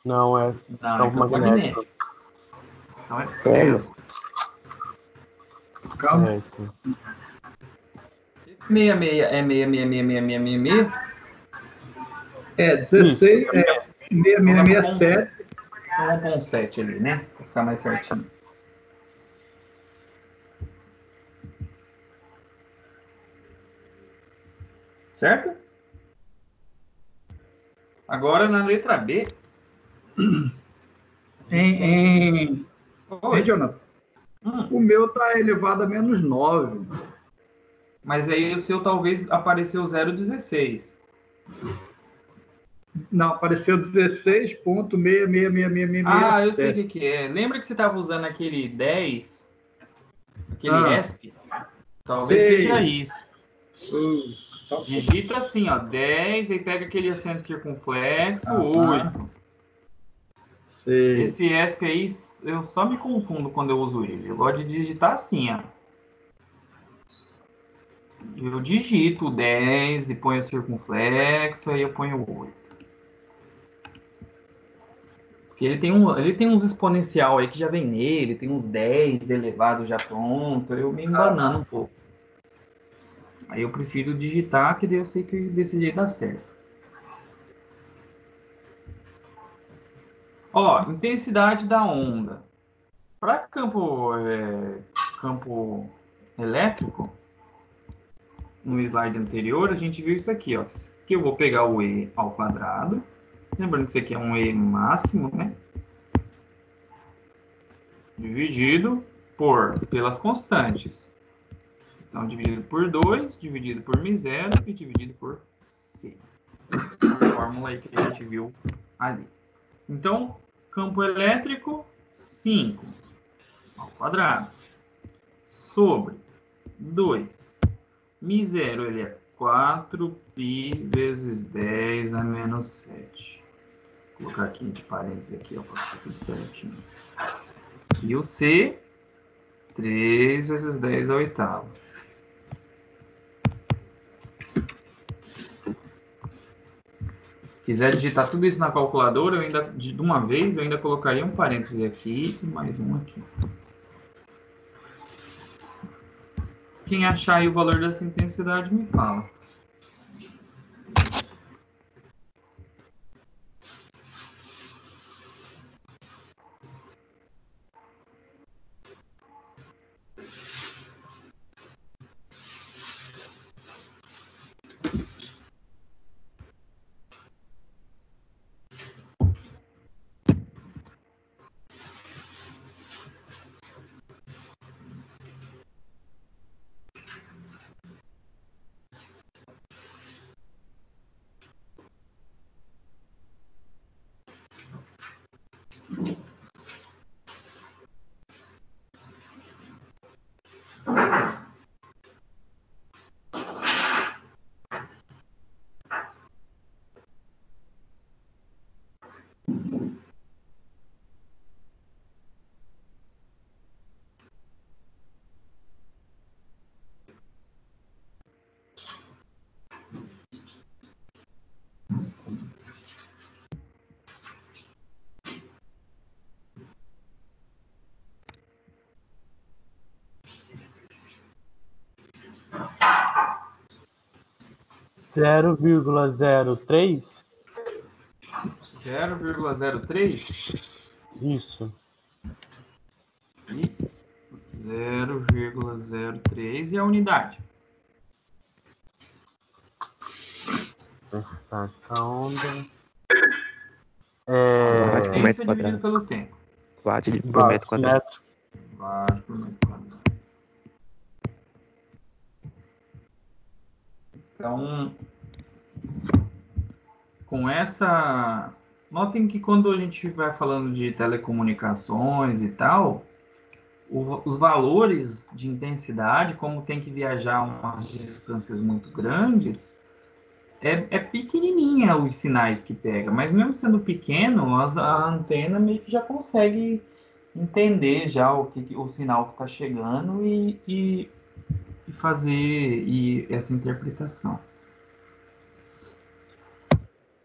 Não, é Não, é campo campo magnético. magnético. Então é Tela. Tesla. Calma. É isso. 66 é 6666666. É 16, Isso. 6667. Então vamos pôr um 7 ali, né? Pra ficar mais certinho. Certo? Agora na letra B. Hein, Oi. Jonathan? O meu tá elevado a menos 9. Mas aí o seu talvez apareceu 0,16. Não, apareceu 16,666667. Ah, eu sei o que é. Lembra que você estava usando aquele 10? Aquele ESP? Talvez Sei. seja isso. Tá bom. Digita assim, ó, 10, aí pega aquele acento circunflexo, Aham. 8. Sei. Esse ESP aí, eu só me confundo quando eu uso ele. Eu gosto de digitar assim, ó. Eu digito o 10 e ponho o circunflexo, aí eu ponho o 8. Porque ele tem uns exponencial aí que já vem nele, tem uns 10 elevados já pronto, eu me embanando um pouco. Aí eu prefiro digitar, que daí eu sei que desse jeito dá certo. Ó, intensidade da onda. Para campo elétrico, no slide anterior, a gente viu isso aqui, ó. Que eu vou pegar o E ao quadrado. Lembrando que isso aqui é um E máximo, né? Dividido pelas constantes. Então, dividido por 2, dividido por μ0 e dividido por C. Essa é a fórmula aí que a gente viu ali. Então, campo elétrico, 5 ao quadrado, sobre 2. μ0 ele é 4π vezes 10 a menos 7. Vou colocar aqui entre parênteses aqui, para ficar tudo certinho. E o C, 3 vezes 10 a oitava. Se quiser digitar tudo isso na calculadora, eu ainda, de uma vez, eu ainda colocaria um parêntese aqui e mais um aqui. Quem achar aí o valor dessa intensidade, me fala. 0,03? 0,03 Isso. e 0,03 e a unidade. Essa onda. Watt por metro Potência dividido quadrado. pelo tempo. Watt por metro quadrado. Watt por metro quadrado. Então, com essa... Notem que quando a gente vai falando de telecomunicações e tal, os valores de intensidade, como tem que viajar umas distâncias muito grandes, é pequenininha os sinais que pega, mas mesmo sendo pequeno, a antena meio que já consegue entender já o sinal que está chegando e fazer essa interpretação.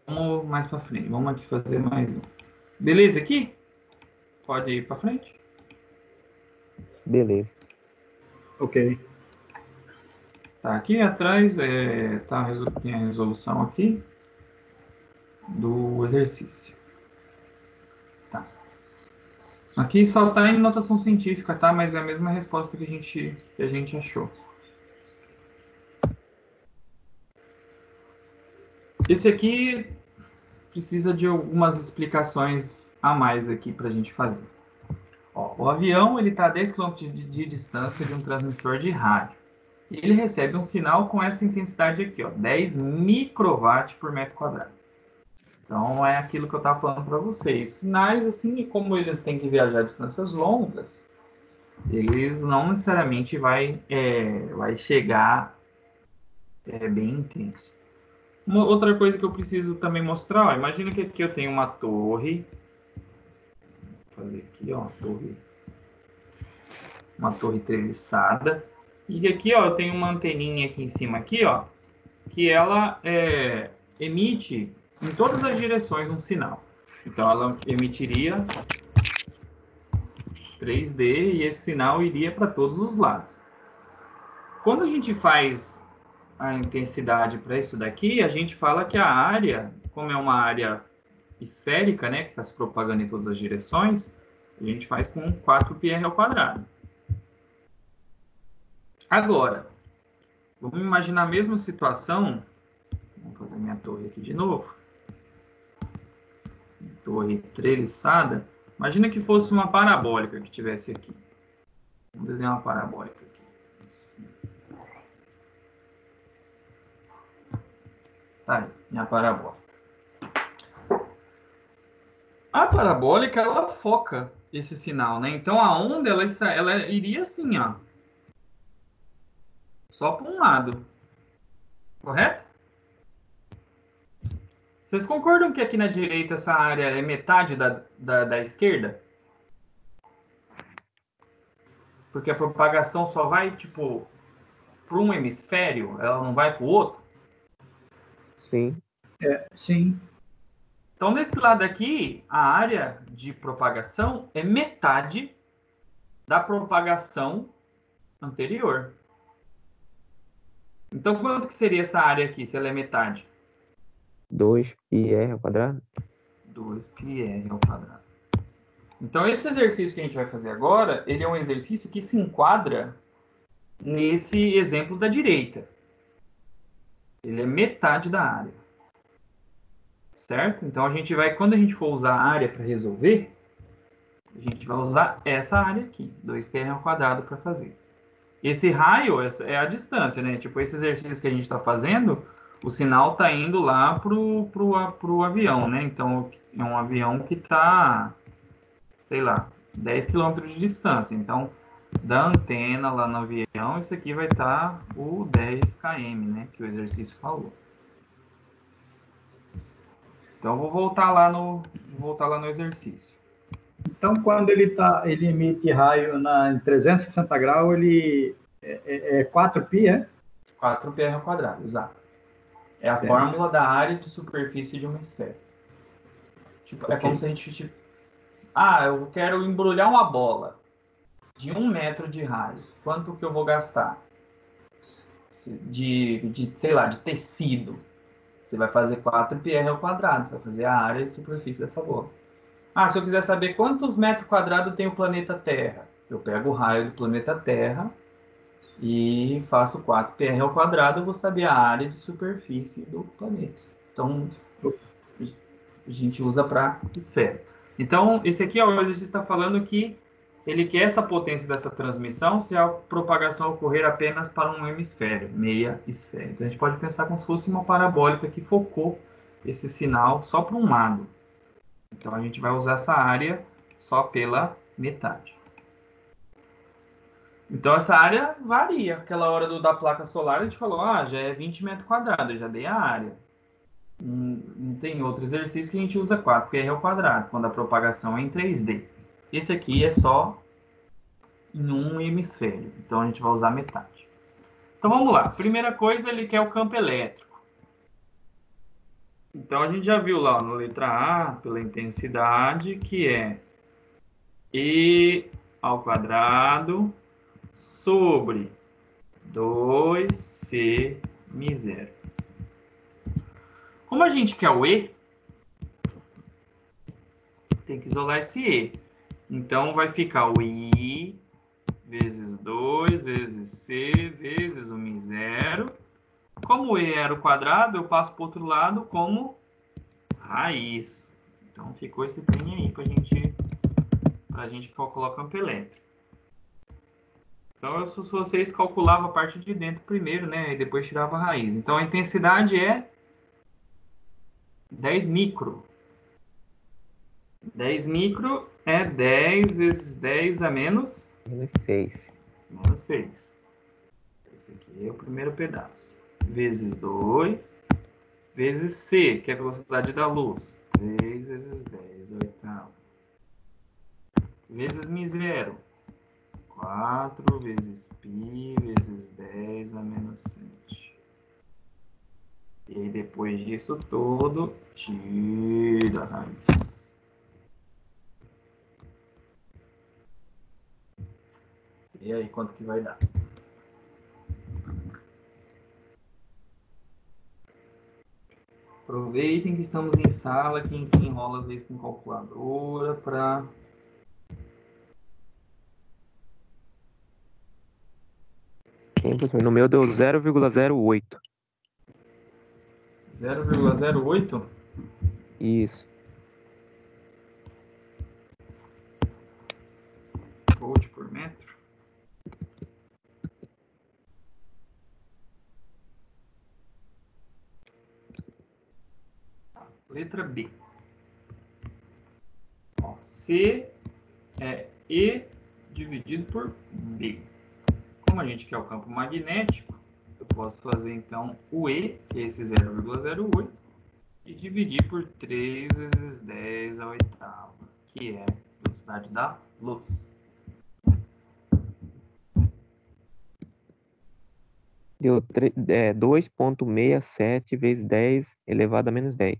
Vamos mais para frente, vamos aqui fazer mais um. Beleza aqui? Pode ir para frente? Beleza. Ok. Tá, aqui atrás tem a resolução aqui do exercício. Tá. Aqui só está em notação científica, tá? Mas é a mesma resposta que a gente achou. Esse aqui precisa de algumas explicações a mais aqui para a gente fazer. Ó, o avião está a 10 km de distância de um transmissor de rádio. E ele recebe um sinal com essa intensidade aqui, ó, 10 microwatt por metro quadrado. Então, é aquilo que eu estava falando para vocês. Sinais, assim, como eles têm que viajar distâncias longas, eles não necessariamente vai chegar bem intenso. Uma outra coisa que eu preciso também mostrar, ó, imagina que aqui eu tenho uma torre. Vou fazer aqui, ó, uma torre treliçada. E aqui, ó, eu tenho uma anteninha aqui em cima, aqui, ó, que ela emite em todas as direções um sinal. Então, ela emitiria 3D e esse sinal iria para todos os lados. Quando a gente faz a intensidade para isso daqui, a gente fala que a área, como é uma área esférica, né, que está se propagando em todas as direções, a gente faz com 4πr ao quadrado. Agora, vamos imaginar a mesma situação. Vou fazer minha torre aqui de novo. Torre treliçada. Imagina que fosse uma parabólica que tivesse aqui. Vamos desenhar uma parabólica aqui. Tá aí, minha parabólica. A parabólica, ela foca esse sinal, né? Então, a onda, ela iria assim, ó. Só para um lado. Correto? Vocês concordam que aqui na direita essa área é metade da esquerda? Porque a propagação só vai, tipo, para um hemisfério, ela não vai para o outro? Sim. Sim. Então, nesse lado aqui, a área de propagação é metade da propagação anterior. Então, quanto que seria essa área aqui, se ela é metade? 2πr ao quadrado? 2πr ao quadrado. Então, esse exercício que a gente vai fazer agora, ele é um exercício que se enquadra nesse exemplo da direita. Ele é metade da área. Certo? Então, quando a gente for usar a área para resolver, a gente vai usar essa área aqui, 2πr ao quadrado, para fazer. Esse raio é a distância, né? Tipo, esse exercício que a gente está fazendo, o sinal está indo lá pro avião, né? Então, é um avião que está, sei lá, 10 km de distância. Então, da antena lá no avião, isso aqui vai estar o 10 km, né? Que o exercício falou. Então, eu vou voltar lá no exercício. Então, quando ele emite raio em 360 graus, ele é 4π, é? 4πr ao quadrado, exato. É a Certo. fórmula da área de superfície de uma esfera. Tipo, Ok. É como se a gente... eu quero embrulhar uma bola de 1 metro de raio. Quanto que eu vou gastar? sei lá, de tecido, você vai fazer 4πr ao quadrado, você vai fazer a área de superfície dessa bola. Ah, se eu quiser saber quantos metros quadrados tem o planeta Terra, eu pego o raio do planeta Terra e faço 4πr ao quadrado, eu vou saber a área de superfície do planeta. Então, a gente usa para esfera. Então, esse aqui, ó, o exercício está falando que ele quer essa potência dessa transmissão se a propagação ocorrer apenas para um hemisfério, meia esfera. Então, a gente pode pensar como se fosse uma parabólica que focou esse sinal só para um lado. Então, a gente vai usar essa área só pela metade. Então, essa área varia. Aquela hora da placa solar, a gente falou, já é 20 metros quadrados, eu já dei a área. Não tem outro exercício que a gente usa 4πr ao quadrado, quando a propagação é em 3D. Esse aqui é só em um hemisfério, então a gente vai usar metade. Então vamos lá. Primeira coisa, ele quer o campo elétrico. Então a gente já viu lá na letra A, pela intensidade, que é E ao quadrado sobre 2C μ0. Como a gente quer o E, tem que isolar esse E. Então vai ficar o I vezes 2 vezes C vezes o μ0. Como o E era o quadrado, eu passo para o outro lado como raiz. Então ficou esse trem aí para a gente calcular o campo elétrico. Então, se vocês calculavam a parte de dentro primeiro, né? E depois tirava a raiz. Então, a intensidade é 10 micro. 10 micro é 10 vezes 10 a menos... Menos 6. Menos 6. Esse aqui é o primeiro pedaço. Vezes 2. Vezes C, que é a velocidade da luz. 3 vezes 10 oitavo. Vezes μ0. 4 vezes π vezes 10 a menos 7. E aí, depois disso tudo, tira a raiz. E aí, quanto que vai dar? Aproveitem que estamos em sala, quem se enrola às vezes com calculadora para... No meu deu 0,08. 0,08? Isso. Volt por metro? Letra B. Ó, C é E dividido por B. Como a gente quer o campo magnético, eu posso fazer então o E, que é esse 0,08, e dividir por 3 vezes 10 a oitava, que é a velocidade da luz. Deu 2,67 vezes 10 elevado a menos 10.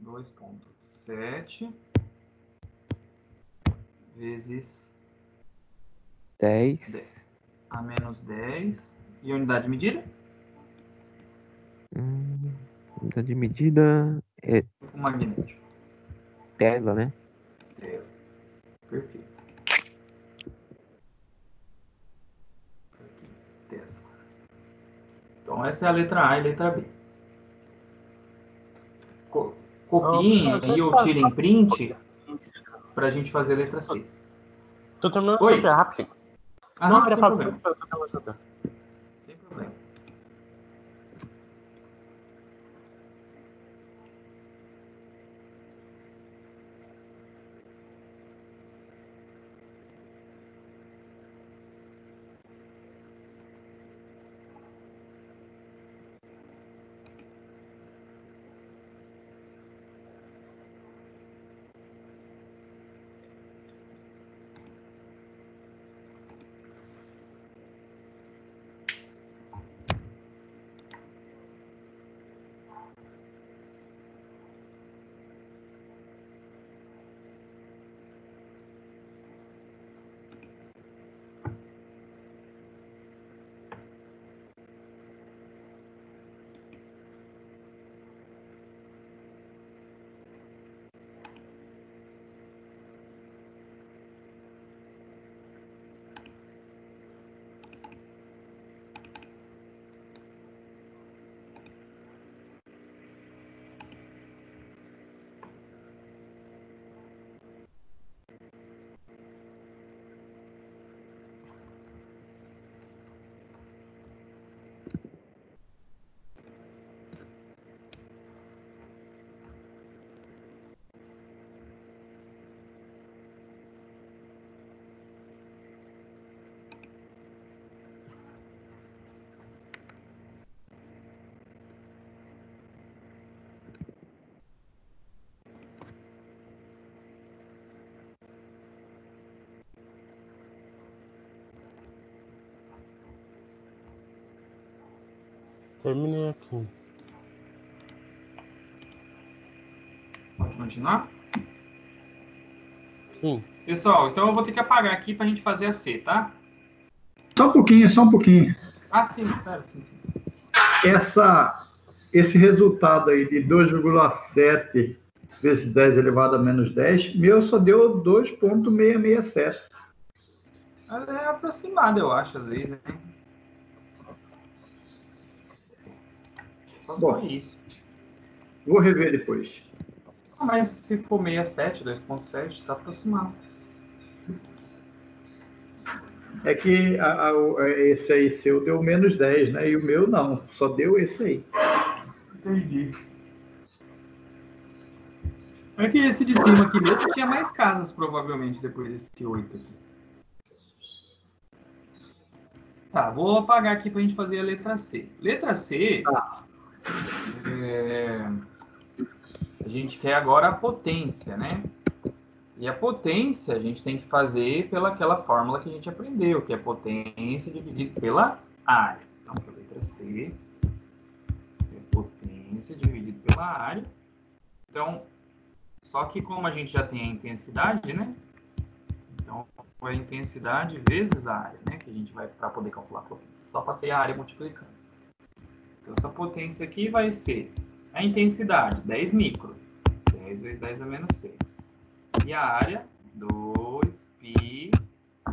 2,7 vezes 10. a menos 10. E a unidade de medida? Unidade de medida é O magnético. Tesla, né? Tesla. Perfeito. Tesla. Então, essa é a letra A e a letra B. Copiem aí ou tirem print para a gente fazer a letra C. Tô terminando Oi? de fazer rapidinho. Ah, Não, era sem pra problema. fazer. Sem problema. terminei aqui. Pode continuar? Sim. Pessoal, então eu vou ter que apagar aqui para a gente fazer a C, tá? Só um pouquinho, só um pouquinho. Ah, sim, espera, sim. Esse resultado aí de 2,7 vezes 10 elevado a menos 10, meu só deu 2,667. Ela é aproximada, eu acho, às vezes, né? Só Bom, isso. vou rever depois. Ah, mas se for 67, 2,7, tá aproximado. É que esse aí seu deu menos 10, né? E o meu não, só deu esse aí. Entendi. É que esse de cima aqui mesmo tinha mais casas, provavelmente, depois desse 8 aqui. Tá, vou apagar aqui pra gente fazer a letra C. Letra C, a gente quer agora a potência, né? E a potência a gente tem que fazer pelaquela fórmula que a gente aprendeu, que é potência dividido pela área. Então, a letra C é potência dividido pela área. Então, só que como a gente já tem a intensidade, né? Então, a intensidade vezes a área, né? Que a gente vai para poder calcular a potência. Só passei a área multiplicando. Então, essa potência aqui vai ser a intensidade, 10 micro. 10 vezes 10 a menos 6. E a área, 2π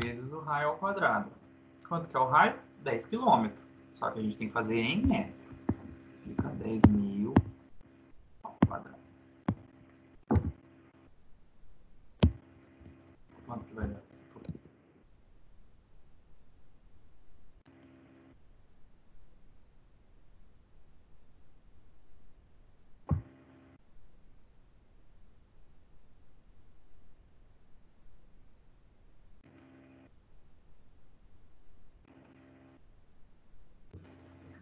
vezes o raio ao quadrado. Quanto que é o raio? 10 quilômetros. Só que a gente tem que fazer em metro. Fica 10.000 ao quadrado. Quanto que vai dar essa potência?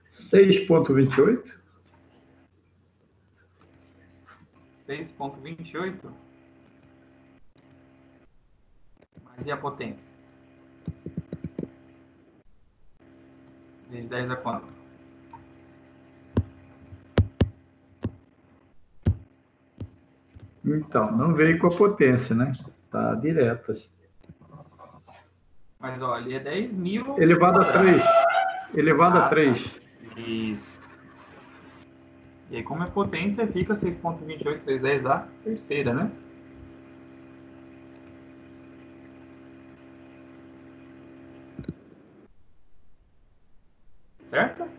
Seis ponto 28. 6,28. Mas e a potência? Vezes 10 a quanto? Então, não veio com a potência, né? Tá direta. Mas olha, ali é 10.000 Elevado a quadrado. 3. Elevado a Tá. 3. Isso. E aí, como é potência, fica 6,28 vezes 10 a terceira, né? Certo?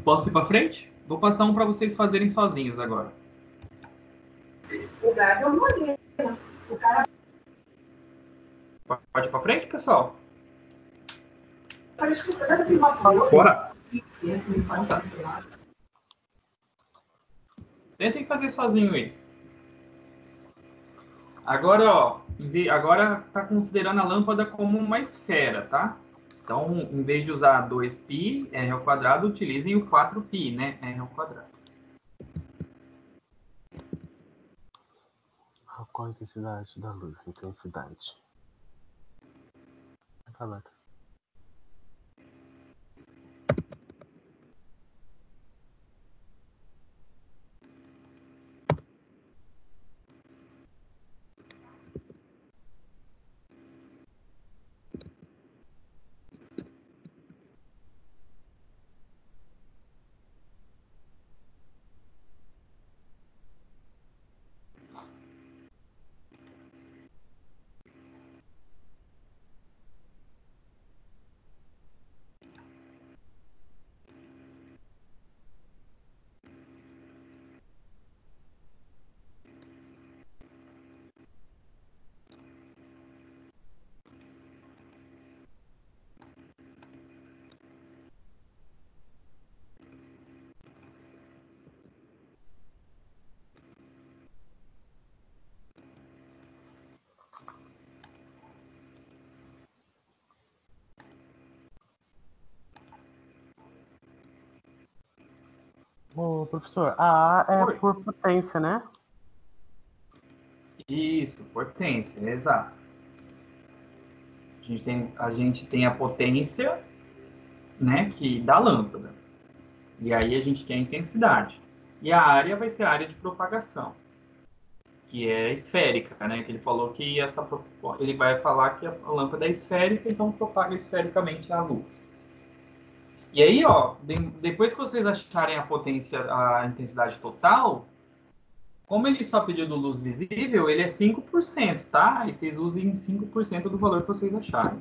Posso ir para frente? Vou passar um para vocês fazerem sozinhos agora. O gado é uma mulher. O cara Pode ir para frente, pessoal? tá escutando assim uma coisa. Bora. Tentem fazer sozinho isso. Agora, ó, agora tá considerando a lâmpada como uma esfera, tá? Então, em vez de usar 2π, r ao quadrado, utilizem o 4π, né? R ao quadrado. Qual a intensidade da luz? Intensidade. Calor. Ô, professor, a A é Oi. por potência, né? Isso, potência, exato. A gente tem a potência, né, que da lâmpada. E aí a gente tem a intensidade. E a área vai ser a área de propagação, que é esférica, né? Que ele falou que ele vai falar que a lâmpada é esférica, então propaga esfericamente a luz. E aí, ó, depois que vocês acharem a potência, a intensidade total, como ele só pediu do luz visível, ele é 5%, tá? E vocês usem 5% do valor que vocês acharem.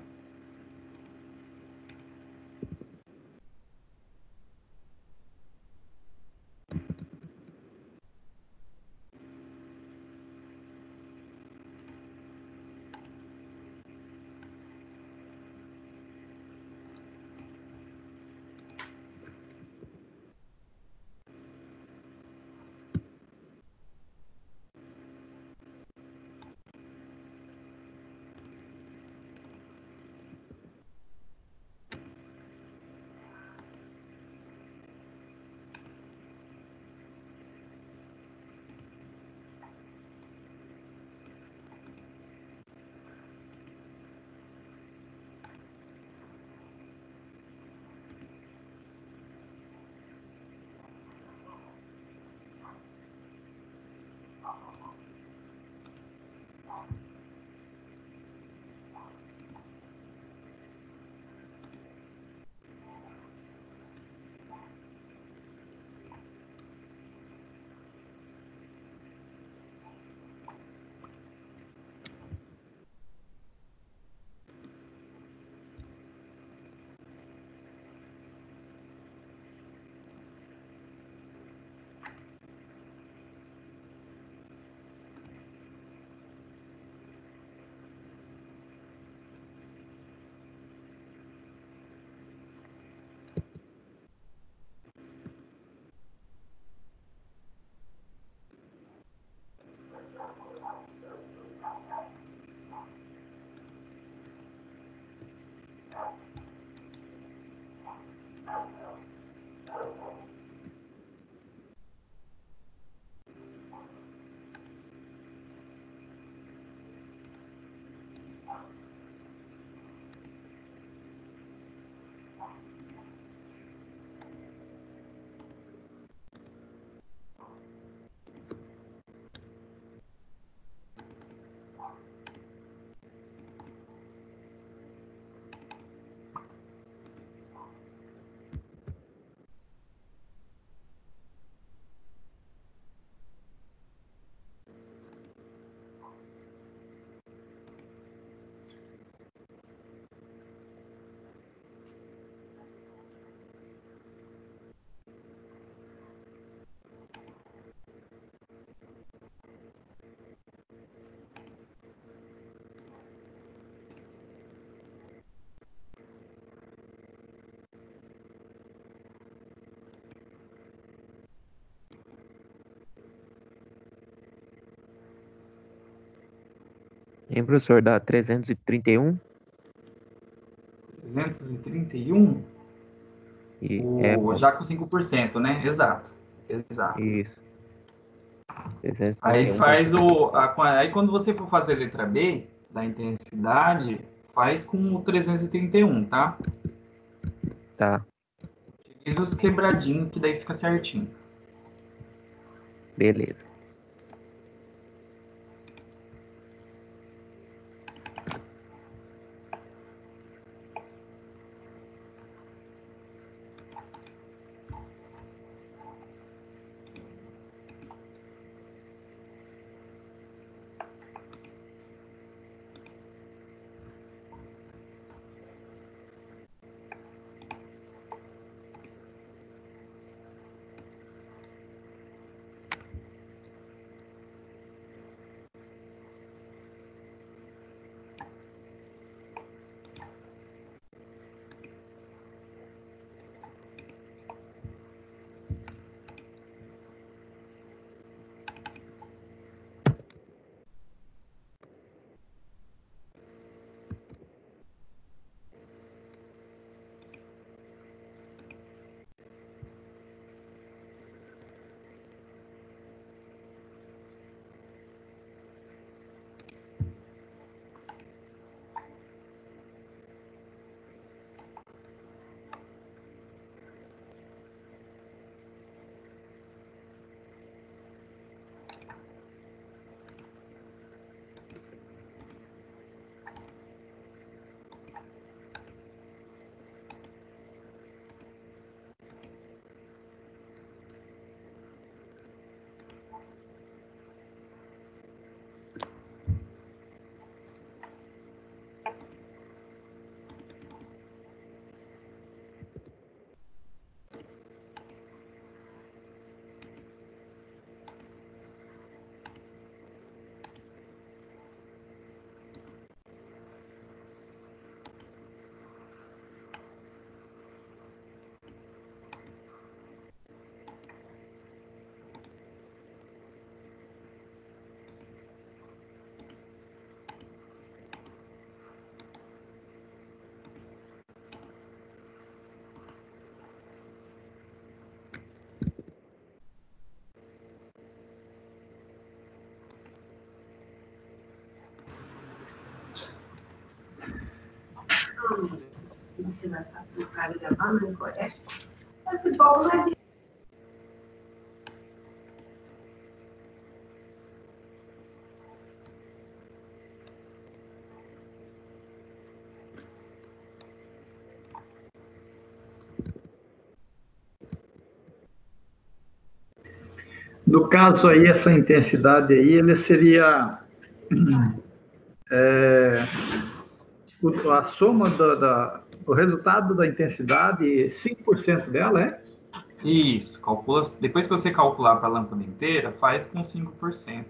Hein, professor, dá 331? 331, já com 5%, né? Exato. Exato. Isso. Aí 331,57. aí quando você for fazer a letra B da intensidade, faz com o 331, tá? Tá, Utiliza os quebradinhos que daí fica certinho. beleza. Você vai ficar gravando no colégio? Esse bolo é de... No caso aí, essa intensidade aí, ele seria é, a soma o resultado da intensidade, 5% dela, é? Isso, calcula, depois que você calcular para a lâmpada inteira, faz com 5%.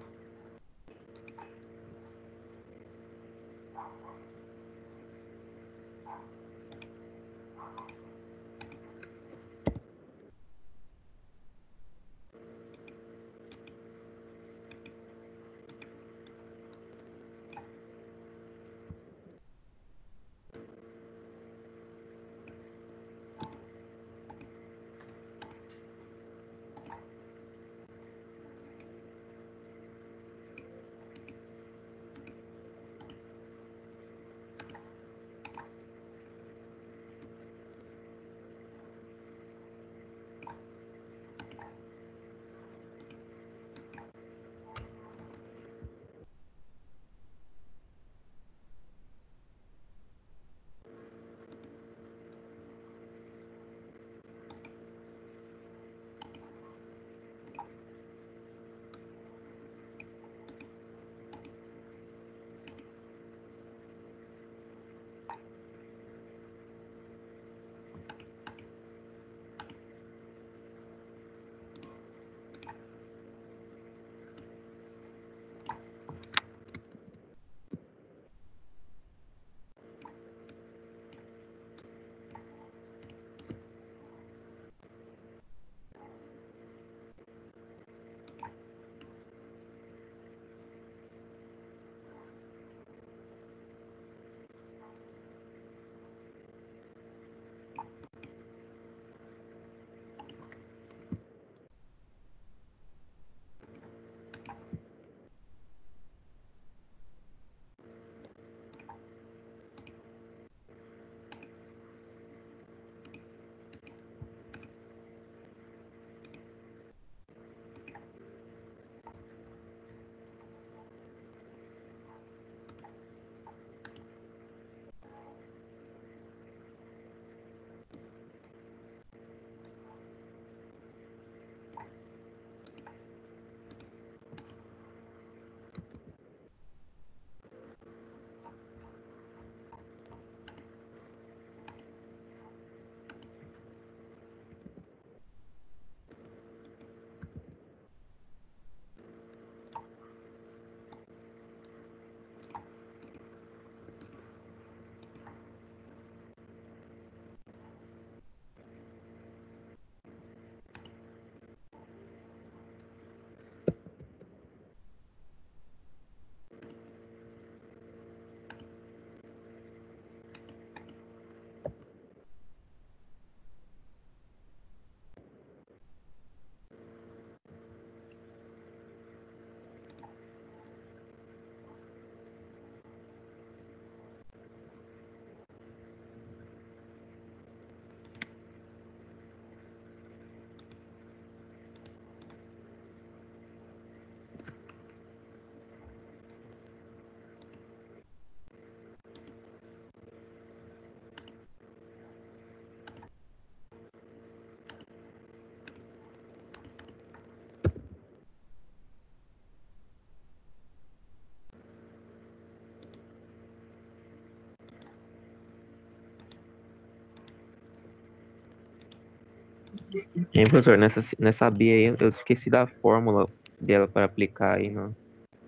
Hein, professor, nessa BIA aí, eu esqueci da fórmula dela para aplicar aí, não.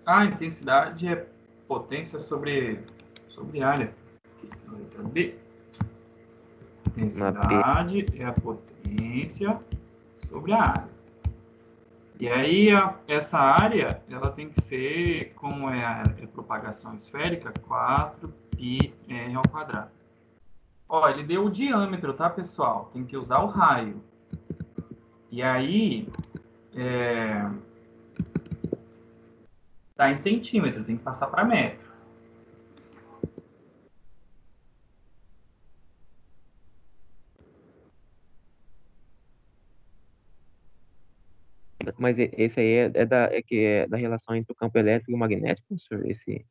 A intensidade é potência sobre área. Aqui, na letra B. Na B. Intensidade é a potência sobre a área. E aí, essa área, ela tem que ser, como é propagação esférica, 4πr ao quadrado. Ó, ele deu o diâmetro, tá, pessoal? Tem que usar o raio. E aí, tá em centímetro, tem que passar para metro. Mas esse aí é da relação entre o campo elétrico e o magnético, professor? Esse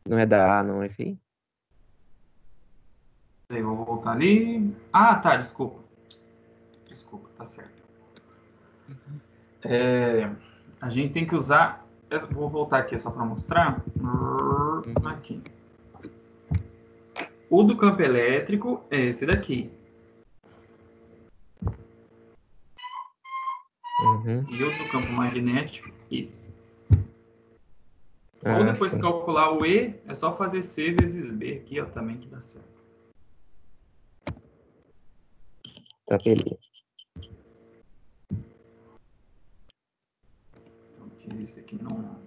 não é da A, não, esse aí? Eu vou voltar ali. Ah, tá, desculpa. Desculpa, tá certo. A gente tem que usar. Vou voltar aqui só para mostrar. Aqui. O do campo elétrico é esse daqui. Uhum. E o do campo magnético, esse. Ou Ah, depois de sim. calcular o E, é só fazer C vezes B aqui, ó, também que dá certo. Tá, beleza. Então, esse aqui não.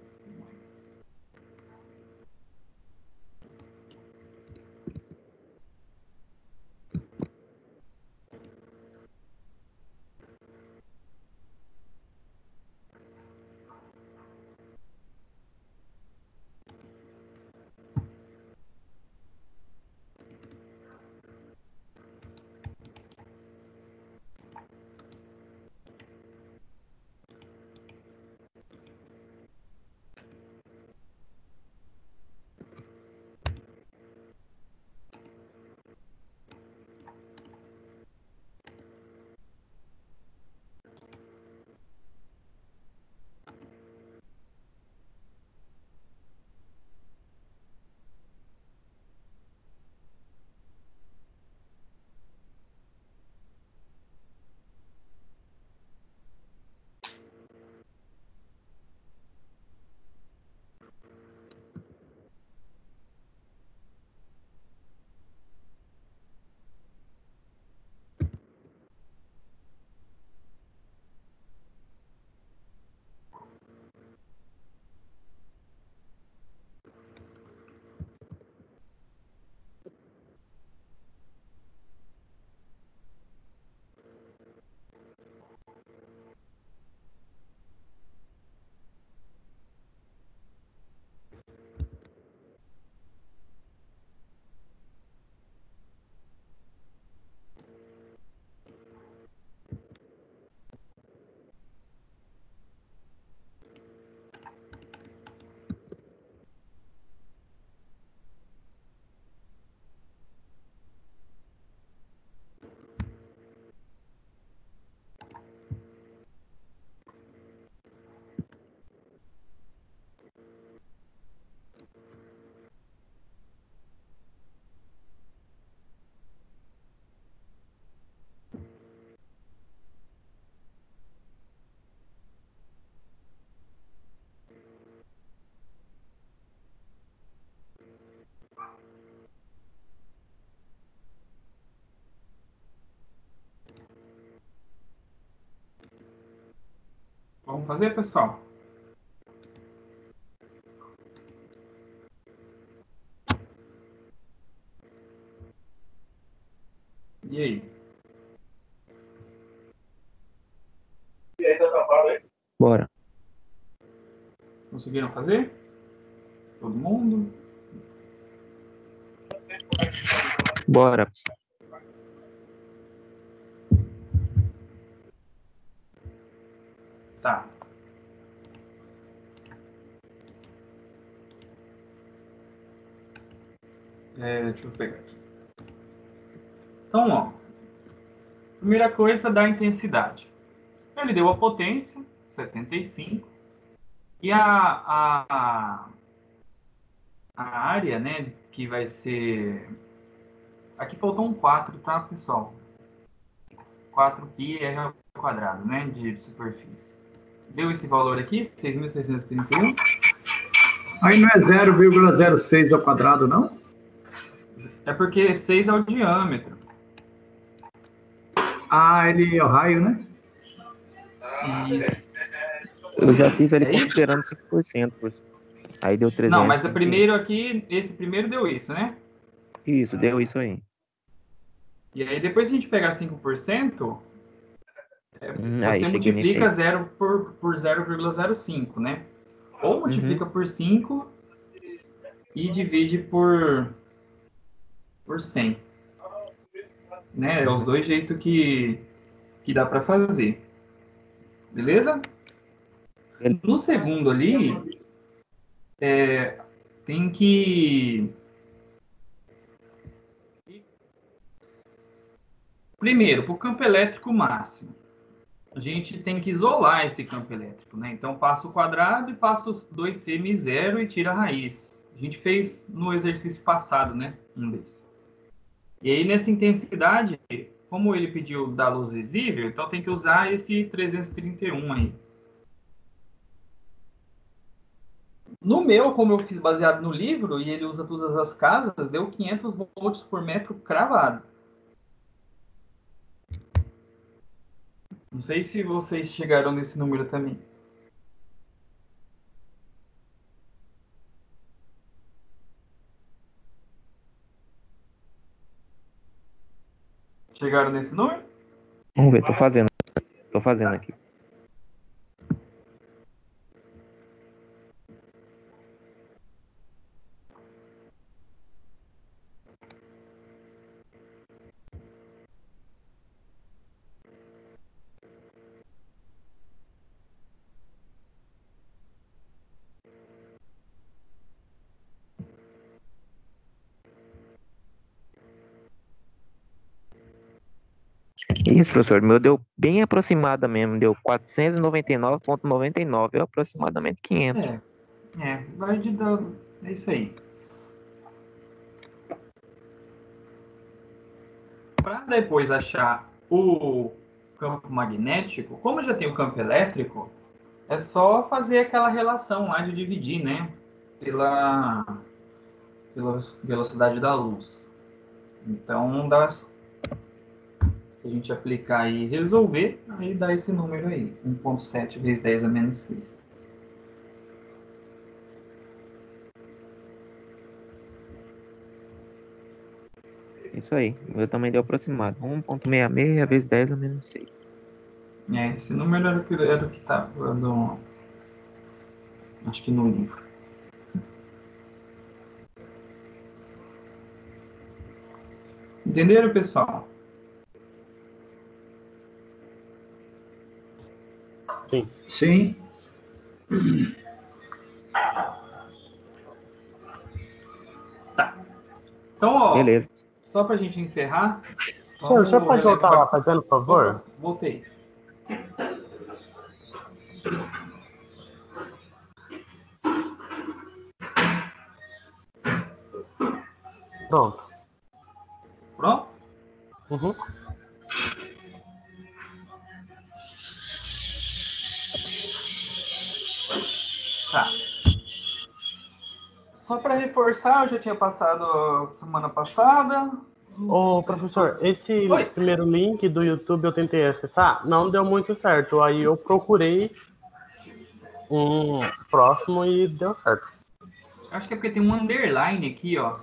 Vamos fazer, pessoal? E aí? Bora. Conseguiram fazer? Todo mundo? Bora, professor. Tá. Deixa eu pegar aqui. Então, ó. Primeira coisa da intensidade. Ele deu a potência, 75. E a área, né, que vai ser... Aqui faltou um 4, tá, pessoal? 4πr ao quadrado, né, de superfície. Deu esse valor aqui, 6.631. Aí não é 0,06 ao quadrado, não? É porque 6 é o diâmetro. Ah, ele é o raio, né? Isso. Eu já fiz ali É isso? considerando 5%, professor. Aí deu Não, mas o 305. primeiro aqui, esse primeiro deu isso, né? Isso, deu isso aí. E aí depois que a gente pegar 5%, Aí, você cheguei nesse multiplica aí. 0 por 0,05, né? Ou multiplica Uhum. por 5 e divide por 100. Né? É os dois jeitos que dá para fazer. Beleza? No segundo ali, tem que... Primeiro, para o campo elétrico máximo, a gente tem que isolar esse campo elétrico, né? Então, passa o quadrado e passa os 2C0 e tira a raiz. A gente fez no exercício passado, né? Um desses. E aí, nessa intensidade, como ele pediu da luz visível, então tem que usar esse 331 aí. No meu, como eu fiz baseado no livro, e ele usa todas as casas, deu 500 volts por metro cravado. Não sei se vocês chegaram nesse número também. Chegaram nesse número? Vamos ver, tô fazendo aqui. Isso, professor, meu deu bem aproximada mesmo, deu 499,99, é aproximadamente 500. Vai de dar... É isso aí. Para depois achar o campo magnético, como já tem o campo elétrico, é só fazer aquela relação lá de dividir, né? Pela velocidade da luz. Então, se a gente aplicar e resolver, aí dá esse número aí, 1,7 vezes 10 a menos 6. Isso aí, o meu também deu aproximado, 1,66 vezes 10 a menos 6. Esse número era o que estava acho que no livro. Entenderam, pessoal? Sim. Sim. Tá. Então, ó, Beleza. só para a gente encerrar... Senhor, o senhor pode voltar lá fazendo, por favor? Voltei. Pronto. Pronto? Uhum. Tá. Só para reforçar, eu já tinha passado semana passada. Ô, professor, esse Oi. primeiro link do YouTube eu tentei acessar, não deu muito certo. Aí eu procurei um próximo e deu certo. Acho que é porque tem um underline aqui, ó.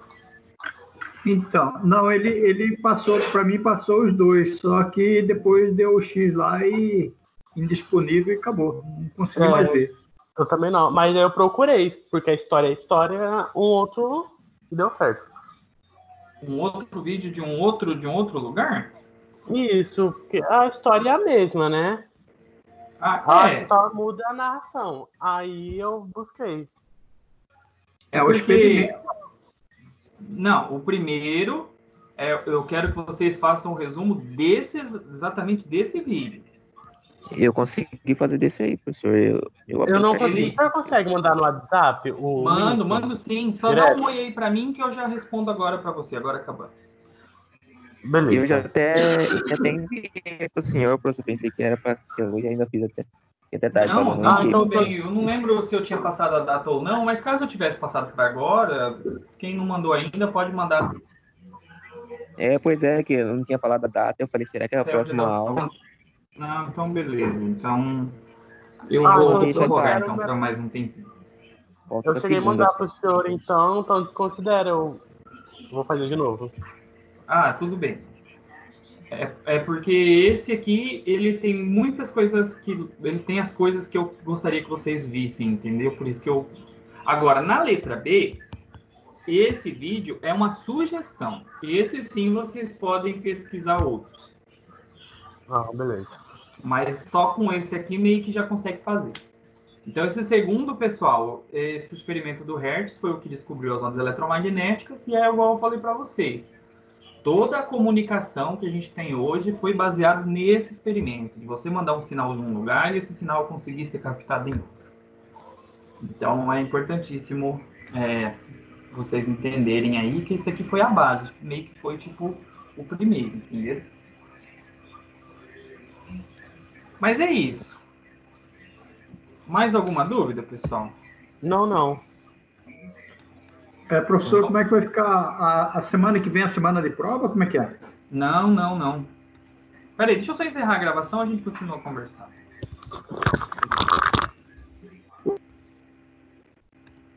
Então, não, ele passou, para mim passou os dois, só que depois deu o X lá e indisponível e acabou. Não consegui mais ver. Eu também não, mas eu procurei, porque a história é história, um outro e deu certo. Um outro vídeo de um outro lugar? Isso, porque a história é a mesma, né? Só muda a narração. Aí eu busquei. O experimento. Não, o primeiro, eu quero que vocês façam um resumo exatamente desse vídeo. Eu consegui fazer desse aí, professor. Eu não consegui. O senhor consegue mandar no WhatsApp o link? Mando sim. Só direto? dá um oi aí pra mim que eu já respondo agora pra você. Agora acabando. Beleza. Eu já até enviei pro senhor, professor. Pensei que era para ser hoje, ainda fiz até. Não, tudo bem. Eu não lembro se eu tinha passado a data ou não, mas caso eu tivesse passado para agora, quem não mandou ainda pode mandar. Pois é, que eu não tinha falado a data. Eu falei, será que é a próxima aula? Não, então beleza. Então eu Ah, vou deixa prorrogar essa- então para mais um tempinho. Volta Eu pra cheguei a segunda, mandar pro senhor, então desconsidera. Eu vou fazer de novo. Ah, tudo bem. É porque esse aqui, ele tem muitas coisas que... Eles têm as coisas que eu gostaria que vocês vissem, entendeu? Por isso que eu... Agora, na letra B, esse vídeo é uma sugestão. Esse sim vocês podem pesquisar outros. Ah, beleza. Mas só com esse aqui meio que já consegue fazer. Então, esse segundo, pessoal, esse experimento do Hertz foi o que descobriu as ondas eletromagnéticas, e é igual eu falei para vocês. Toda a comunicação que a gente tem hoje foi baseada nesse experimento, de você mandar um sinal em um lugar e esse sinal conseguir ser captado em outro. Então, é importantíssimo vocês entenderem aí que isso aqui foi a base, meio que foi tipo o primeiro, entenderam? Mas é isso. Mais alguma dúvida, pessoal? Não. Professor, como é que vai ficar a semana que vem, a semana de prova? Como é que é? Não. Peraí, deixa eu só encerrar a gravação, a gente continua conversando.